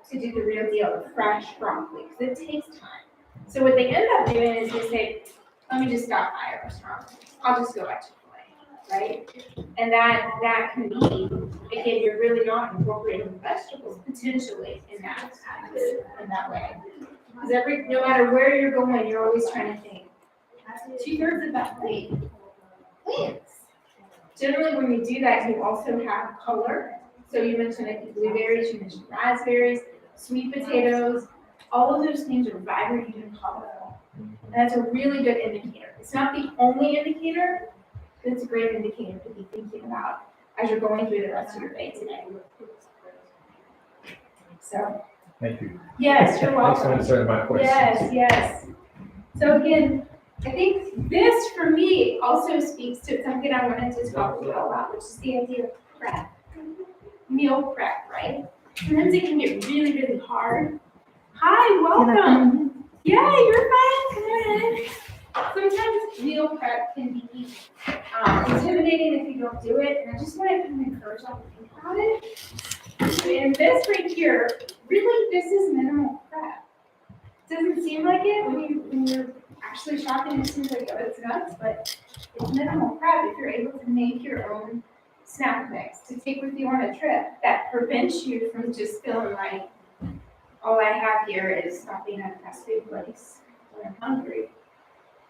to do the real deal of fresh broccoli, because it takes time. So what they end up doing is they say, let me just stop by a restaurant. I'll just go at Chick-fil-A, right? And that can be, again, you're really not incorporating vegetables potentially in that way. Because no matter where you're going, you're always trying to think, 2/3 of that plate, plants. Generally, when you do that, you also have color. So you mentioned blueberries, you mentioned raspberries, sweet potatoes. All of those things are vibrant and colorful. And that's a really good indicator. It's not the only indicator, but it's a great indicator to be thinking about as you're going through the rest of your day today. So. Thank you. Yes, you're welcome. Thanks for answering my questions. Yes. So again, I think this for me also speaks to something I wanted to talk to you about, which is the idea of prep. Meal prep, right? Sometimes it can get really, really hard. Hi, welcome. Yeah, you're fine. Come in. Sometimes meal prep can be intimidating if you don't do it, and I just want to kind of encourage you to think about it. And this right here, really, this is minimal prep. Doesn't seem like it when you're actually shopping. It seems like, oh, it's nuts, but it's minimal prep if you're able to make your own snack mix to take with you on a trip that prevents you from just feeling like, all I have here is stopping at a fast food place when I'm hungry.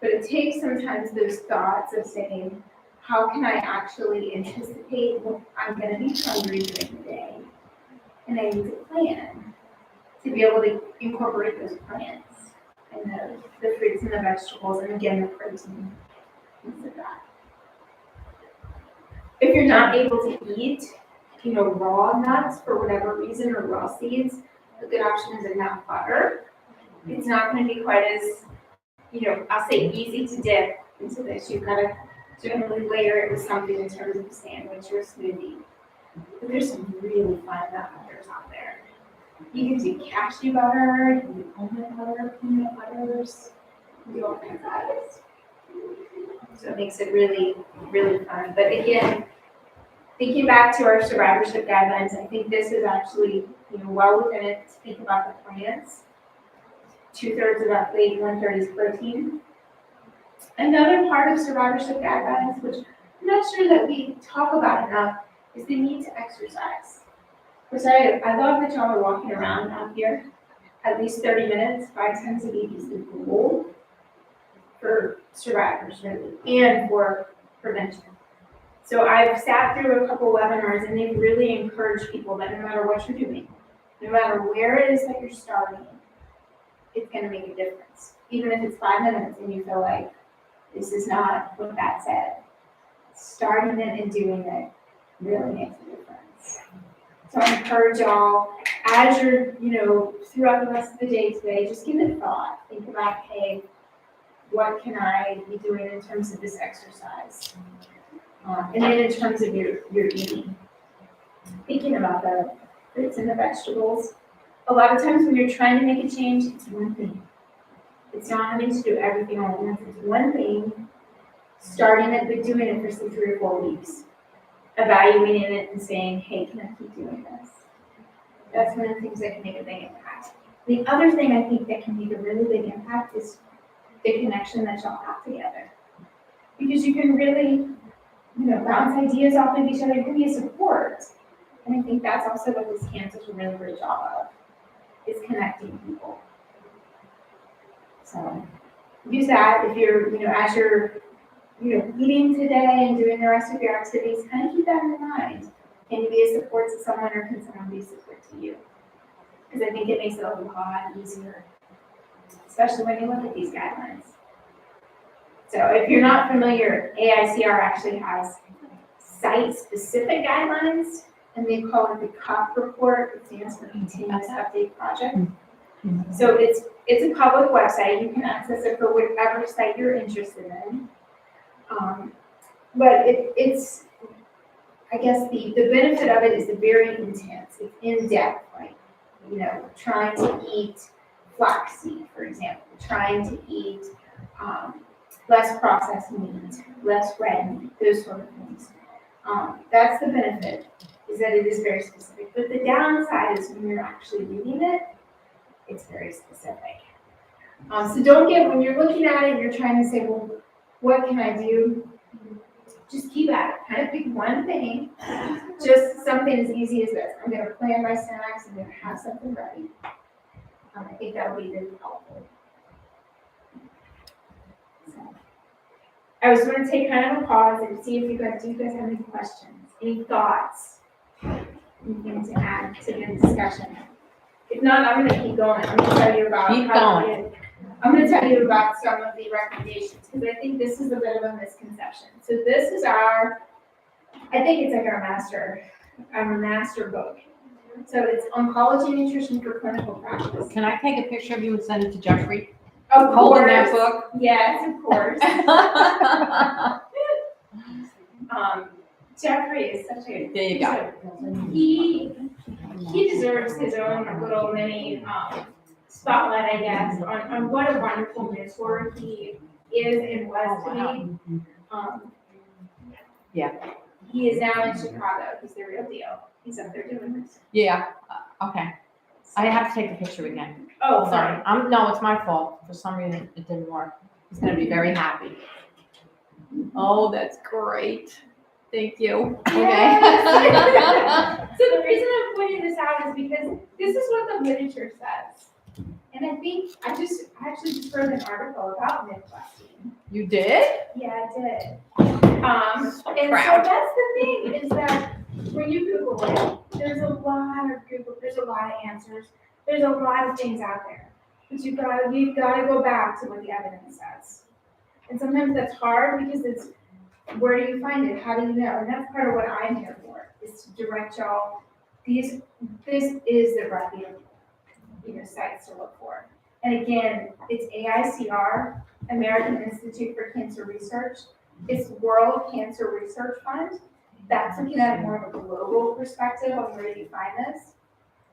But it takes sometimes those thoughts of saying, how can I actually anticipate what I'm going to be hungry during the day? And I need to plan to be able to incorporate those plants and the fruits and the vegetables, and again, the protein, things like that. If you're not able to eat, raw nuts for whatever reason, or raw seeds, a good option is a nut butter. It's not going to be quite as, I'll say easy to dip into this. You've got to generally layer it with something in terms of a sandwich or a smoothie. But there's some really fine nut butters out there. You can do cashew butter, you can do almond butter, peanut butters, you can do all kinds of butters. So it makes it really, really fun. But again, thinking back to our survivorship guidelines, I think this is actually, well within it to think about the plants. 2/3 of that plate, 1/3 is protein. Another part of survivorship guidelines, which I'm not sure that we talk about enough, is the need to exercise. Which I love that y'all are walking around out here at least 30 minutes, 5 times a week is the goal for survivors, really, and for prevention. So I've sat through a couple webinars, and they've really encouraged people that no matter what you're doing, no matter where it is that you're starting, it's going to make a difference. Even if it's 5 minutes and you feel like this is not what that said, starting it and doing it really makes a difference. So I encourage y'all, as you're, throughout the rest of the day today, just give it thought. Think about, hey, what can I be doing in terms of this exercise? And then in terms of your eating, thinking about the fruits and the vegetables. A lot of times when you're trying to make a change, it's one thing. It's not having to do everything all at once. It's one thing, starting it, but doing it for say 3 or 4 weeks. Evaluating it and saying, hey, can I keep doing this? That's one of the things that can make a big impact. The other thing I think that can make a really big impact is the connection that y'all have together. Because you can really, bounce ideas off of each other, give you support. And I think that's also what this camp does a really great job of, is connecting people. So use that if you're, as you're, eating today and doing the rest of your activities, kind of keep that in mind. Can you be a support to someone, or can someone be a support to you? Because I think it makes it a lot easier, especially when you look at these guidelines. So if you're not familiar, AICR actually has site-specific guidelines, and they call it the CUP report. It stands for Continuous Update Project. So it's a public website. You can access it for whatever site you're interested in. But it's, I guess the benefit of it is very intense. It's in-depth, like, trying to eat flaxseed, for example, trying to eat less processed meat, less red meat, those sort of things. That's the benefit, is that it is very specific. But the downside is when you're actually reading it, it's very specific. So don't get, when you're looking at it and you're trying to say, well, what can I do? Just keep at it. Kind of pick one thing, just something as easy as this. I'm going to plan my snacks. I'm going to have something ready. I think that would be really helpful. So, I was going to take kind of a pause and see if you guys have any questions, any thoughts, anything to add to the discussion. If not, I'm going to keep going. I'm going to tell you about I'm going to tell you about some of the recommendations, because I think this is a bit of a misconception. So this is I think it's like our master book. So it's Oncology Nutrition for Clinical Practice. Can I take a picture of you and send it to Jeffrey? Of Holding course. that book? Yes, of course. Jeffrey is such a. There you go. He deserves his own little mini spotlight, I guess, on what a wonderful mentor he is and was to me. Yeah. He is now in Chicago. He's the real deal. He's up there doing this. Yeah, okay. I have to take a picture again. Oh, Sorry. No, it's my fault. For some reason, it didn't work. He's gonna be very happy. Oh, that's great. Thank you. Okay. Yes. So the reason I'm pointing this out is because this is what the literature says. And I think I actually just wrote an article about myth-busting. You did? Yeah, I did. And so that's the thing, is that when you Google it, there's a lot of answers. There's a lot of things out there. But you've got to go back to what the evidence says. And sometimes that's hard, because it's, where do you find it? How do you know? And that's part of what I'm here for, is to direct y'all. This is the reputable, sites to look for. And again, it's AICR, American Institute for Cancer Research. It's World Cancer Research Fund. That's looking at more of a global perspective on where you find this.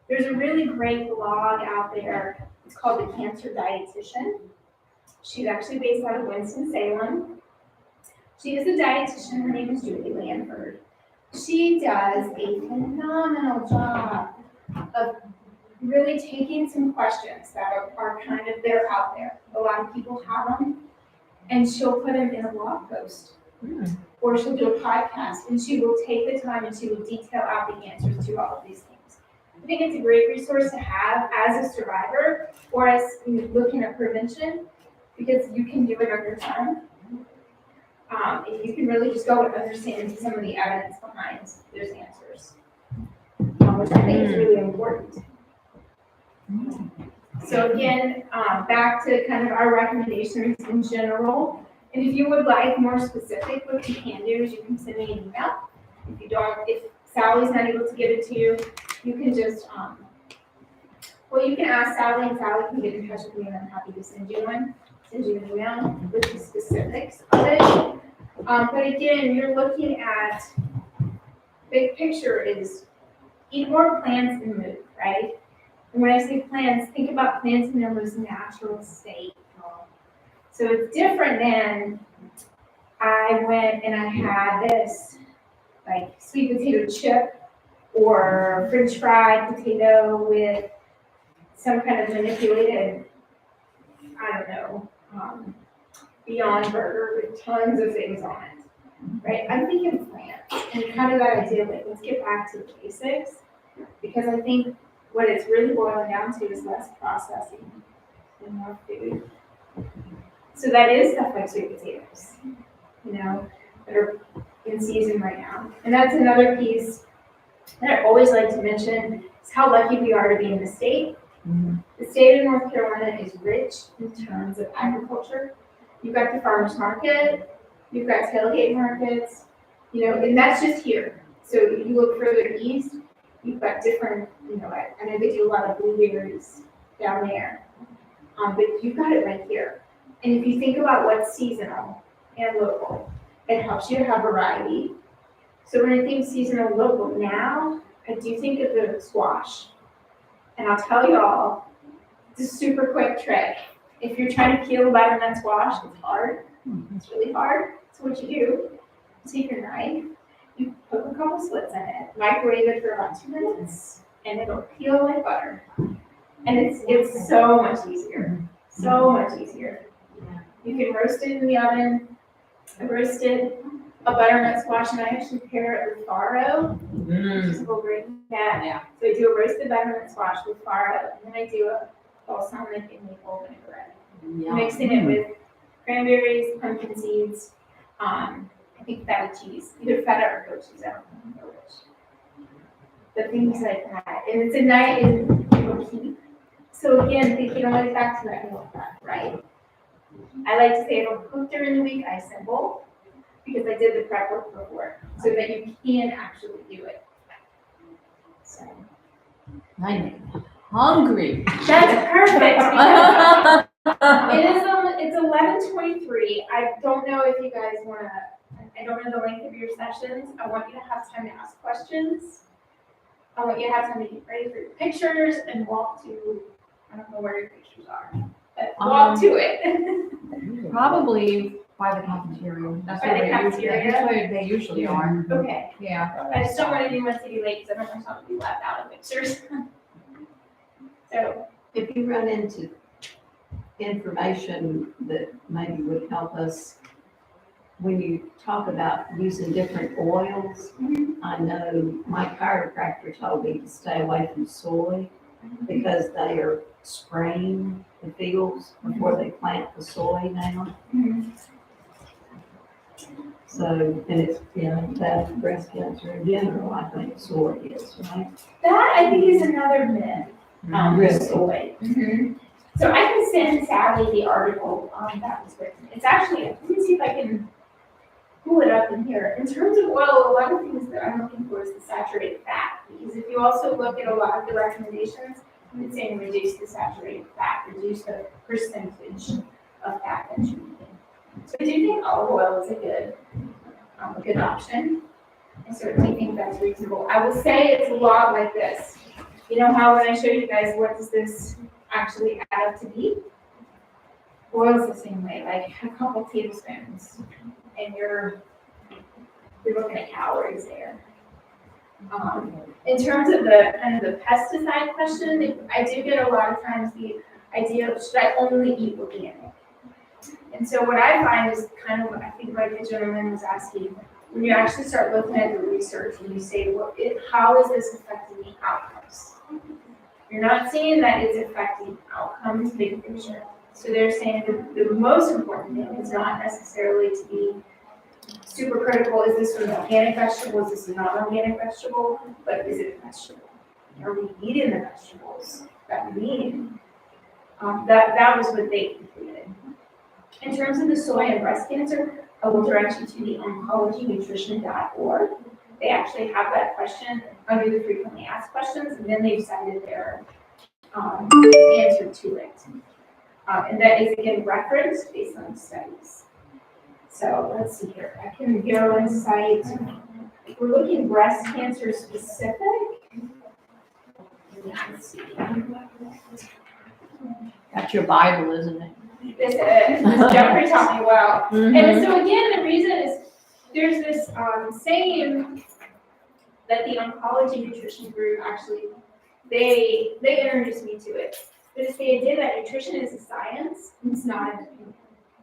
There's a really great blog out there. It's called The Cancer Dietitian. She's actually based out of Winston-Salem. She is a dietitian. Her name is Julie Lanford. She does a phenomenal job of really taking some questions that are kind of, they're out there. A lot of people have them, and she'll put them in a blog post. Or she'll do a podcast, and she will take the time and she will detail out the answers to all of these things. I think it's a great resource to have as a survivor, or as looking at prevention, because you can do it on your time. And you can really just go and understand some of the evidence behind those answers, which I think is really important. So again, back to kind of our recommendations in general. And if you would like more specific, what you can do is you can send me an email. If Sally's not able to give it to you, you can just, you can ask Sally, and Sally can get in touch with me, and I'm happy to send you one. send you an email with the specifics of it. But again, you're looking at, big picture is eat more plants and move, right? And when I say plants, think about plants in their most natural state. So it's different than I went and I had this like sweet potato chip or French fried potato with some kind of manipulated, I don't know, Beyond Burger with tons of things on it, right? I'm thinking plants and kind of that idea, like, let's get back to the basics, because I think what it's really boiling down to is less processing and more food. So that is stuff like sweet potatoes, you know, that are in season right now. And that's another piece that I always like to mention is how lucky we are to be in the state. The state of North Carolina is rich in terms of agriculture. You've got the farmers market, you've got tailgate markets, you know, and that's just here. So if you look further east, you've got different, you know, I know they do a lot of blueberries down there, but you've got it right here. And if you think about what's seasonal and local, it helps you to have variety. So when I think seasonal and local now, I do think of the squash. And I'll tell y'all, it's a super quick trick. If you're trying to peel butternut squash, it's hard. It's really hard. So what you do, take your knife, you poke a couple slits in it, microwave it for about 2 minutes, and it'll peel like butter. And it's so much easier. So much easier. You can roast it in the oven. I roasted a butternut squash, and I actually pair it with farro, which is a little great cat. Yeah. So I do a roasted butternut squash with farro, and then I do a balsamic and maple vinaigrette. Mixing it with cranberries, pumpkin seeds, I think feta cheese, either feta or goat cheese, I don't know which. But things like that, and it's a night it'll keep. So again, thinking always back to that meal prep, right? I like to say it'll cook during the week, I assemble, because I did the prep work before, so that you can actually do it. So. I'm hungry. That's perfect. It's 11:23. I don't know if you guys wanna, I don't know the length of your sessions. I want you to have time to ask questions. I want you to have time to get ready for your pictures and walk to, I don't know where your pictures are, but walk to it. Probably by the cafeteria. That's By where the they usually, cafeteria? that's where they usually are. Okay. Yeah. I just don't want anyone to be late, because I don't want someone to be left out of pictures. So, If you run into information that maybe would help us, when you talk about using different oils, I know my chiropractor told me to stay away from soy because they are spraying the fields before they plant the soy now. So, and it's, you know, that breast cancer in general, I think soy is, right? that I think is another myth. Really? Soy. So I can send Sally the article that was written. It's actually, let me see if I can pull it up in here. In terms of oil, a lot of things that I'm looking for is the saturated fat. Because if you also look at a lot of the recommendations, it's saying reduce the saturated fat, reduce the percentage of fat that you're eating. So I do think olive oil is a good option. I certainly think that's reasonable. I will say it's a lot like this. You know how when I show you guys what does this actually add up to be? Oil's the same way, like a couple tablespoons, and you're looking at calories there. In terms of the kind of the pesticide question, I do get a lot of times the idea of should I only eat organic? And so what I find is kind of, I think like the gentleman was asking, when you actually start looking at the research and you say, well, how is this affecting the outcomes? You're not seeing that it's affecting outcomes, big picture. So they're saying that the most important thing is not necessarily to be super critical, is this an organic vegetable, is this a non-organic vegetable, but is it a vegetable? Are we eating the vegetables that we eat? That was what they concluded. In terms of the soy and breast cancer, I will direct you to the oncologynutrition.org. They actually have that question under the frequently asked questions, and then they've cited their answer to it. And that is again referenced based on studies. So let's see here, I can go and cite, if we're looking breast cancer specific. Let's see. That's your Bible, isn't it? This is, Jeffrey taught me well. Mhm. And so again, the reason is, there's this saying that the oncology nutrition group actually, they introduced me to it. But it's the idea that nutrition is a science, and it's not an opinion.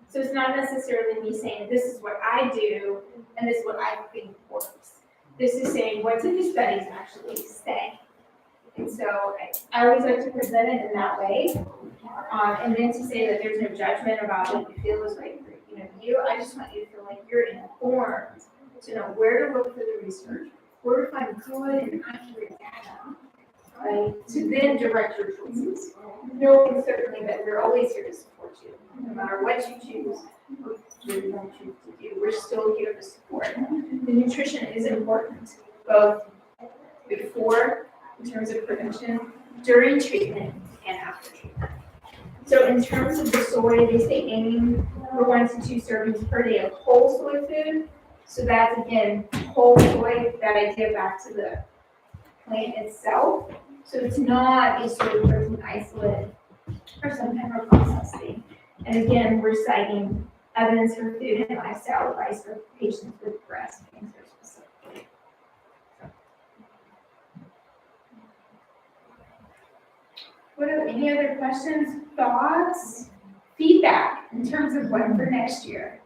So it's not necessarily me saying, this is what I do, and this is what I think works. This is saying, what do the studies actually say? And so I always like to present it in that way. And then to say that there's no judgment about what you feel is right for you. I just want you to feel like you're informed to know where to look for the research, where to find good and accurate data, right? To then direct your choices. Knowing certainly that we're always here to support you, no matter what you choose, what you don't choose to do. We're still here to support. The nutrition is important, both before, in terms of prevention, during treatment, and after treatment. So in terms of the soy, they say aiming for 1 to 2 servings per day of whole soy food. So that's again, whole soy, that idea back to the plant itself. So it's not a soy protein isolate or some kind of processed thing. And again, we're citing evidence for food and lifestyle advice for patients with breast cancer specifically. What are any other questions, thoughts, feedback in terms of what for next year?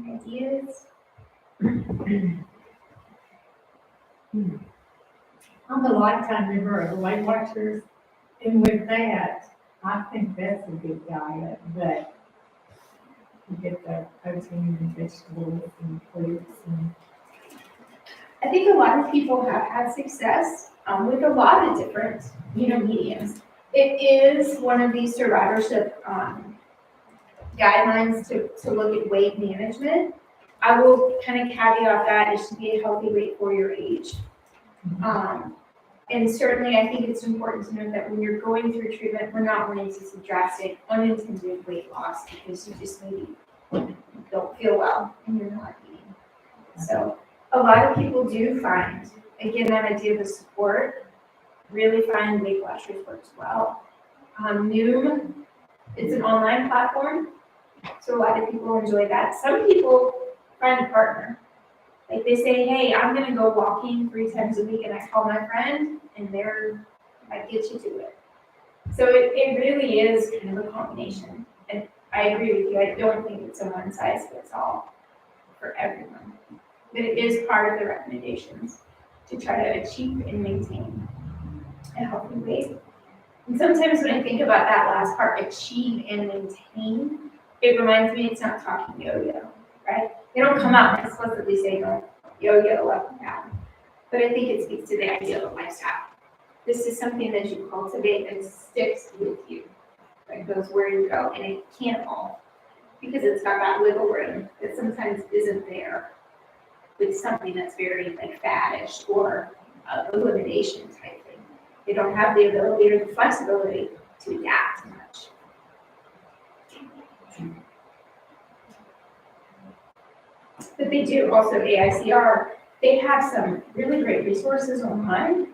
Ideas? I'm a lifetime member of the Weight Watchers, and with that, I think that's a good diet, but you get the protein and vegetables and fruits and. I think a lot of people have had success with a lot of different, mediums. It is one of these survivorship guidelines to look at weight management. I will kind of caveat that it should be a healthy weight for your age. And certainly, I think it's important to note that when you're going through treatment, we're not wanting to see drastic, unintended weight loss because you just maybe don't feel well and you're not eating. So a lot of people do find, again, that idea of the support, really find Weight Watchers works well. Noom, it's an online platform, so a lot of people enjoy that. Some people find a partner. Like they say, hey, I'm gonna go walking 3 times a week, and I call my friend, and I get you to it. So it really is kind of a combination. And I agree with you, I don't think it's a one size fits all for everyone. But it is part of the recommendations to try to achieve and maintain a healthy weight. And sometimes when I think about that last part, achieve and maintain, it reminds me it's not talking yo-yo, right? They don't come out and explicitly say don't yo-yo up and down. But I think it speaks to the idea of a lifestyle. This is something that you cultivate and sticks with you. It goes where you go, and it can't all, because it's got that wiggle room that sometimes isn't there with something that's very like faddish or elimination type thing. They don't have the ability or the flexibility to adapt much. But they do also, AICR, they have some really great resources online.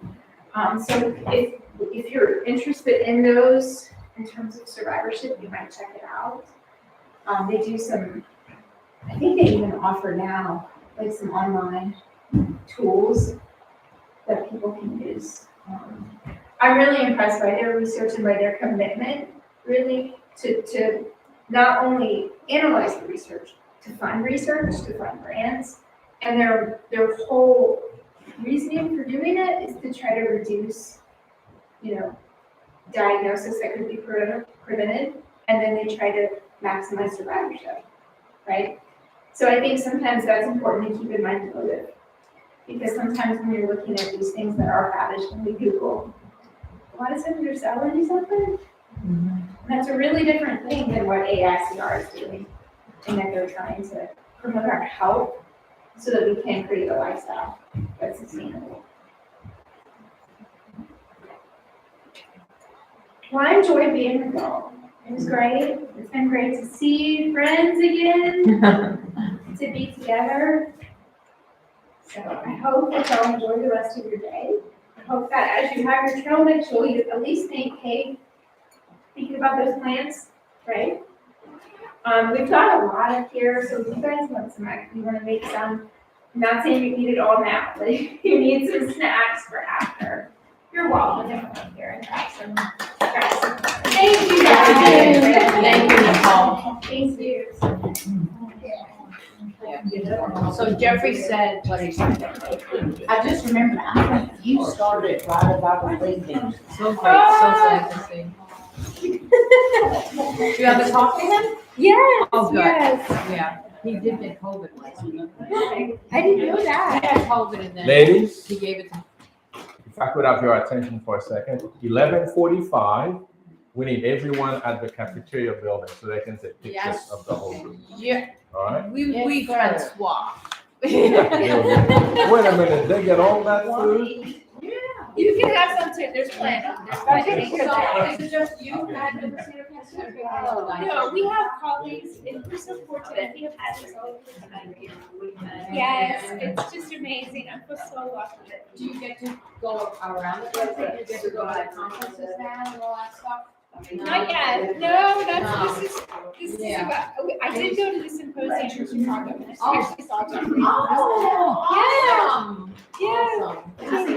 So if you're interested in those in terms of survivorship, you might check it out. They do some, I think they even offer now like some online tools that people can use. I'm really impressed by their research and by their commitment, really, to not only analyze the research, to fund research, to fund grants, and their whole reasoning for doing it is to try to reduce, diagnosis that could be prevented, and then they try to maximize survivorship, right? So I think sometimes that's important to keep in mind the motive, because sometimes when you're looking at these things that are faddish, when we Google, why does it selling something? Mm-hmm. That's a really different thing than what AICR is doing, and that they're trying to promote our health so that we can create a lifestyle that's sustainable. Well, I enjoyed being with y'all. It was great. It's been great to see friends again, to be together. So I hope that y'all enjoy the rest of your day. I hope that as you have your trail mix, you'll at least think, hey, thinking about those plants, right? We've got a lot up here, so if you guys want some, you want to make some. I'm not saying you eat it all now, but if you need some snacks for after, you're welcome to come up here and grab some. Thank you guys. Thank you, Nicole. Thank you. So Jeffrey said what he said. I just remembered, I think you started right as I was leaving. So great, so glad to see. You ever talk to him? Yes. Oh, good. Yes. Yeah, he did get COVID last week. I didn't know He that. had COVID and then Ladies, he gave it to. if I could have your attention for a second, 11:45, we need everyone at the cafeteria building so they can take pictures Yes. of the whole group. Yeah, All right? we can swap. Wait a minute, they get all that food? You can have some too. There's plenty. There's plenty. Is it just you had the potato casserole? No, we have colleagues, and we're so fortunate. We have colleagues all over the country. Yes, it's just amazing. I feel so lucky. Do you get to go around the place? Do you get to go to the conferences now and all that stuff? Not yet. No, this is Yeah. about, I did go to the symposium in Chicago, and I actually saw Jeffrey. Awesome. Yeah.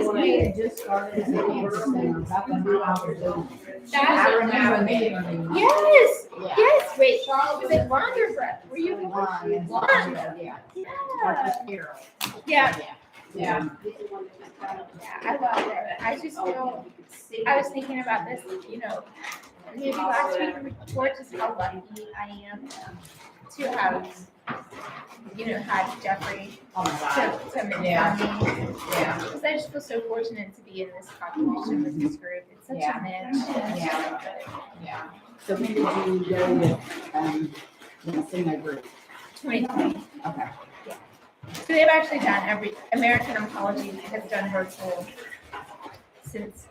When I had just started, I was about to do hours of. I remember me. Yes, Yeah. yes, wait, Charlotte was at Wonderford. Were you? Yeah. Yeah. Yeah. Yeah, I love it. I just feel, I was thinking about this, maybe last week or week before, just how lucky I am to have, had Jeffrey Oh my God. to mentor me. Yeah. Because I just feel so fortunate to be in this population with this group. It's such a niche. Yeah. Yeah. So when did you go to, the senior group? 2020. Okay. So they've actually done American Oncology has done virtual since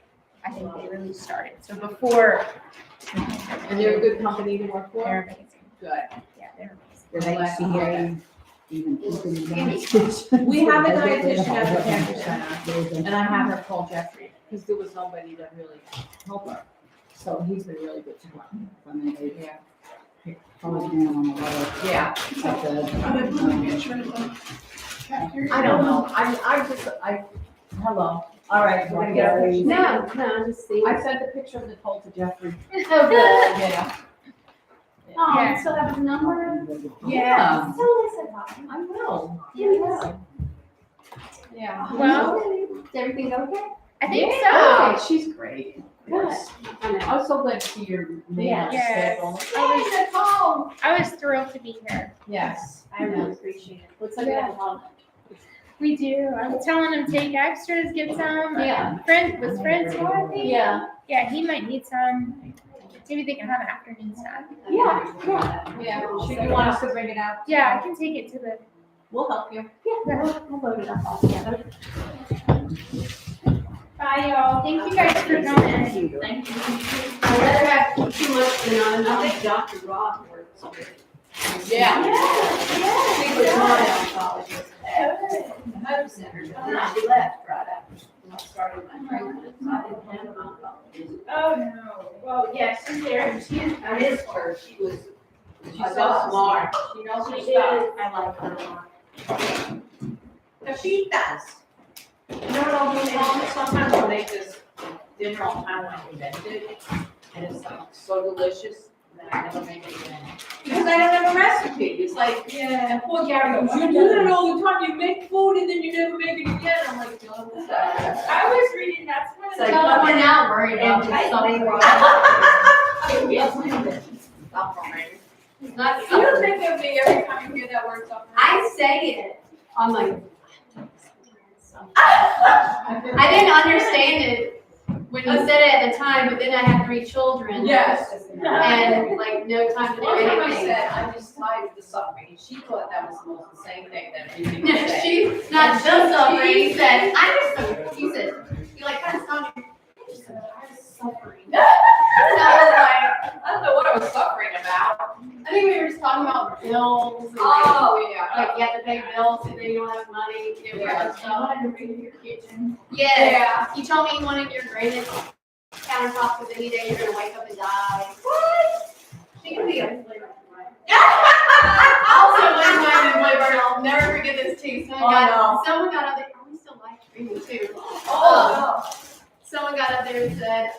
I think they really started. So before. And they're a good company to work for? They're amazing. Good. Yeah, they're Did HCA even keep any We have a dietitian at the cancer center, and I have her call Jeffrey, because there was nobody that really helped her. So he's been really good to work. I mean, they Yeah. closed down on a lot of. Yeah. Stuff I don't know. Hello. All right, we're gonna get our picture. No, just see. I sent the picture of Nicole to Jeffrey. Oh, good. Yeah. Oh, Yeah. you still have his number? Yeah. Tell him I said hi. I will. Yeah. Yeah. Well, Is everything okay? I think so. Yeah, she's great. Good. I was so glad to see your name on the Yes. schedule. I was thrilled to be here. Yes. I really appreciate it. Looks like we have a lot. We do. I'm telling him take extras, get some. Yeah. Was Francois, I think? Yeah. Yeah, he might need some. Maybe they can have an afternoon snack. Yeah. Yeah. Should you want us to bring it out? Yeah, I can take it to the. We'll help you. Yeah, we'll load it up all together. Bye, y'all. Thank you guys for coming. Thank you. I'd rather have too much than not enough. I think Dr. Rob works with. Yeah. She was my oncologist at the Hope Center, and she left right after I started my treatment, so I didn't have an oncologist. Oh, no. Well, yes, she's there. I missed her, she's so smart. She knows her She stuff. I like her a lot. Capitas. You know what I'll do now? Sometimes I'll make this dinner on time like invented, and it's like so delicious, and then I never make it again. Because I don't have a recipe, it's like, yeah, and poor Gary goes, you do that all the time, you make food and then you never make it again, I'm like, no, this I was reading, that's one of the. Tell her we're not worried about Stop already. Not, you don't think of me every time you hear that word suffering. I say it. I'm like. I didn't understand it when you said it at the time, but then I had 3 children. Yes. And like no time to do One time I anything. said, I despised the suffering, she thought that was almost the same thing that everything was saying. She's not just suffering. She said, I'm just suffering. She said, you like kind of sounded. I'm suffering. So like you have to pay bills and then you don't have money. Yeah, so I had to redo your kitchen. Yeah. You told me you wanted your granite countertop because any day you're gonna wake up and die. What? She can be a flavor. Also, one time in Bluebird, I'll never forget this too. Someone got up there. Oh, we still like streaming too. Someone got up there and said,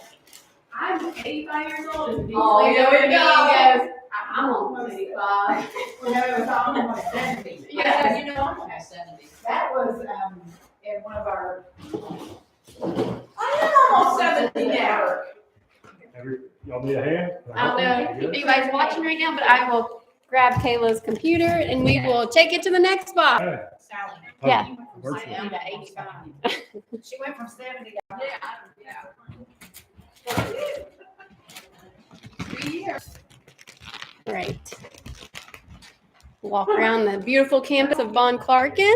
"I'm 85 years old." And there we he go. goes, "I'm almost 85." Well, no, it was almost 70. Yeah. You know, I'm almost 70. That was, in one of our. I am almost 70 now. Y'all need a hand? I don't know if anybody's watching right now, but I will grab Kayla's computer and we will take it to the next box. Hey, Sally. Yeah. virtual. Down to 85. She went from 70 to. Right. Walk around the beautiful campus of Bonclarken.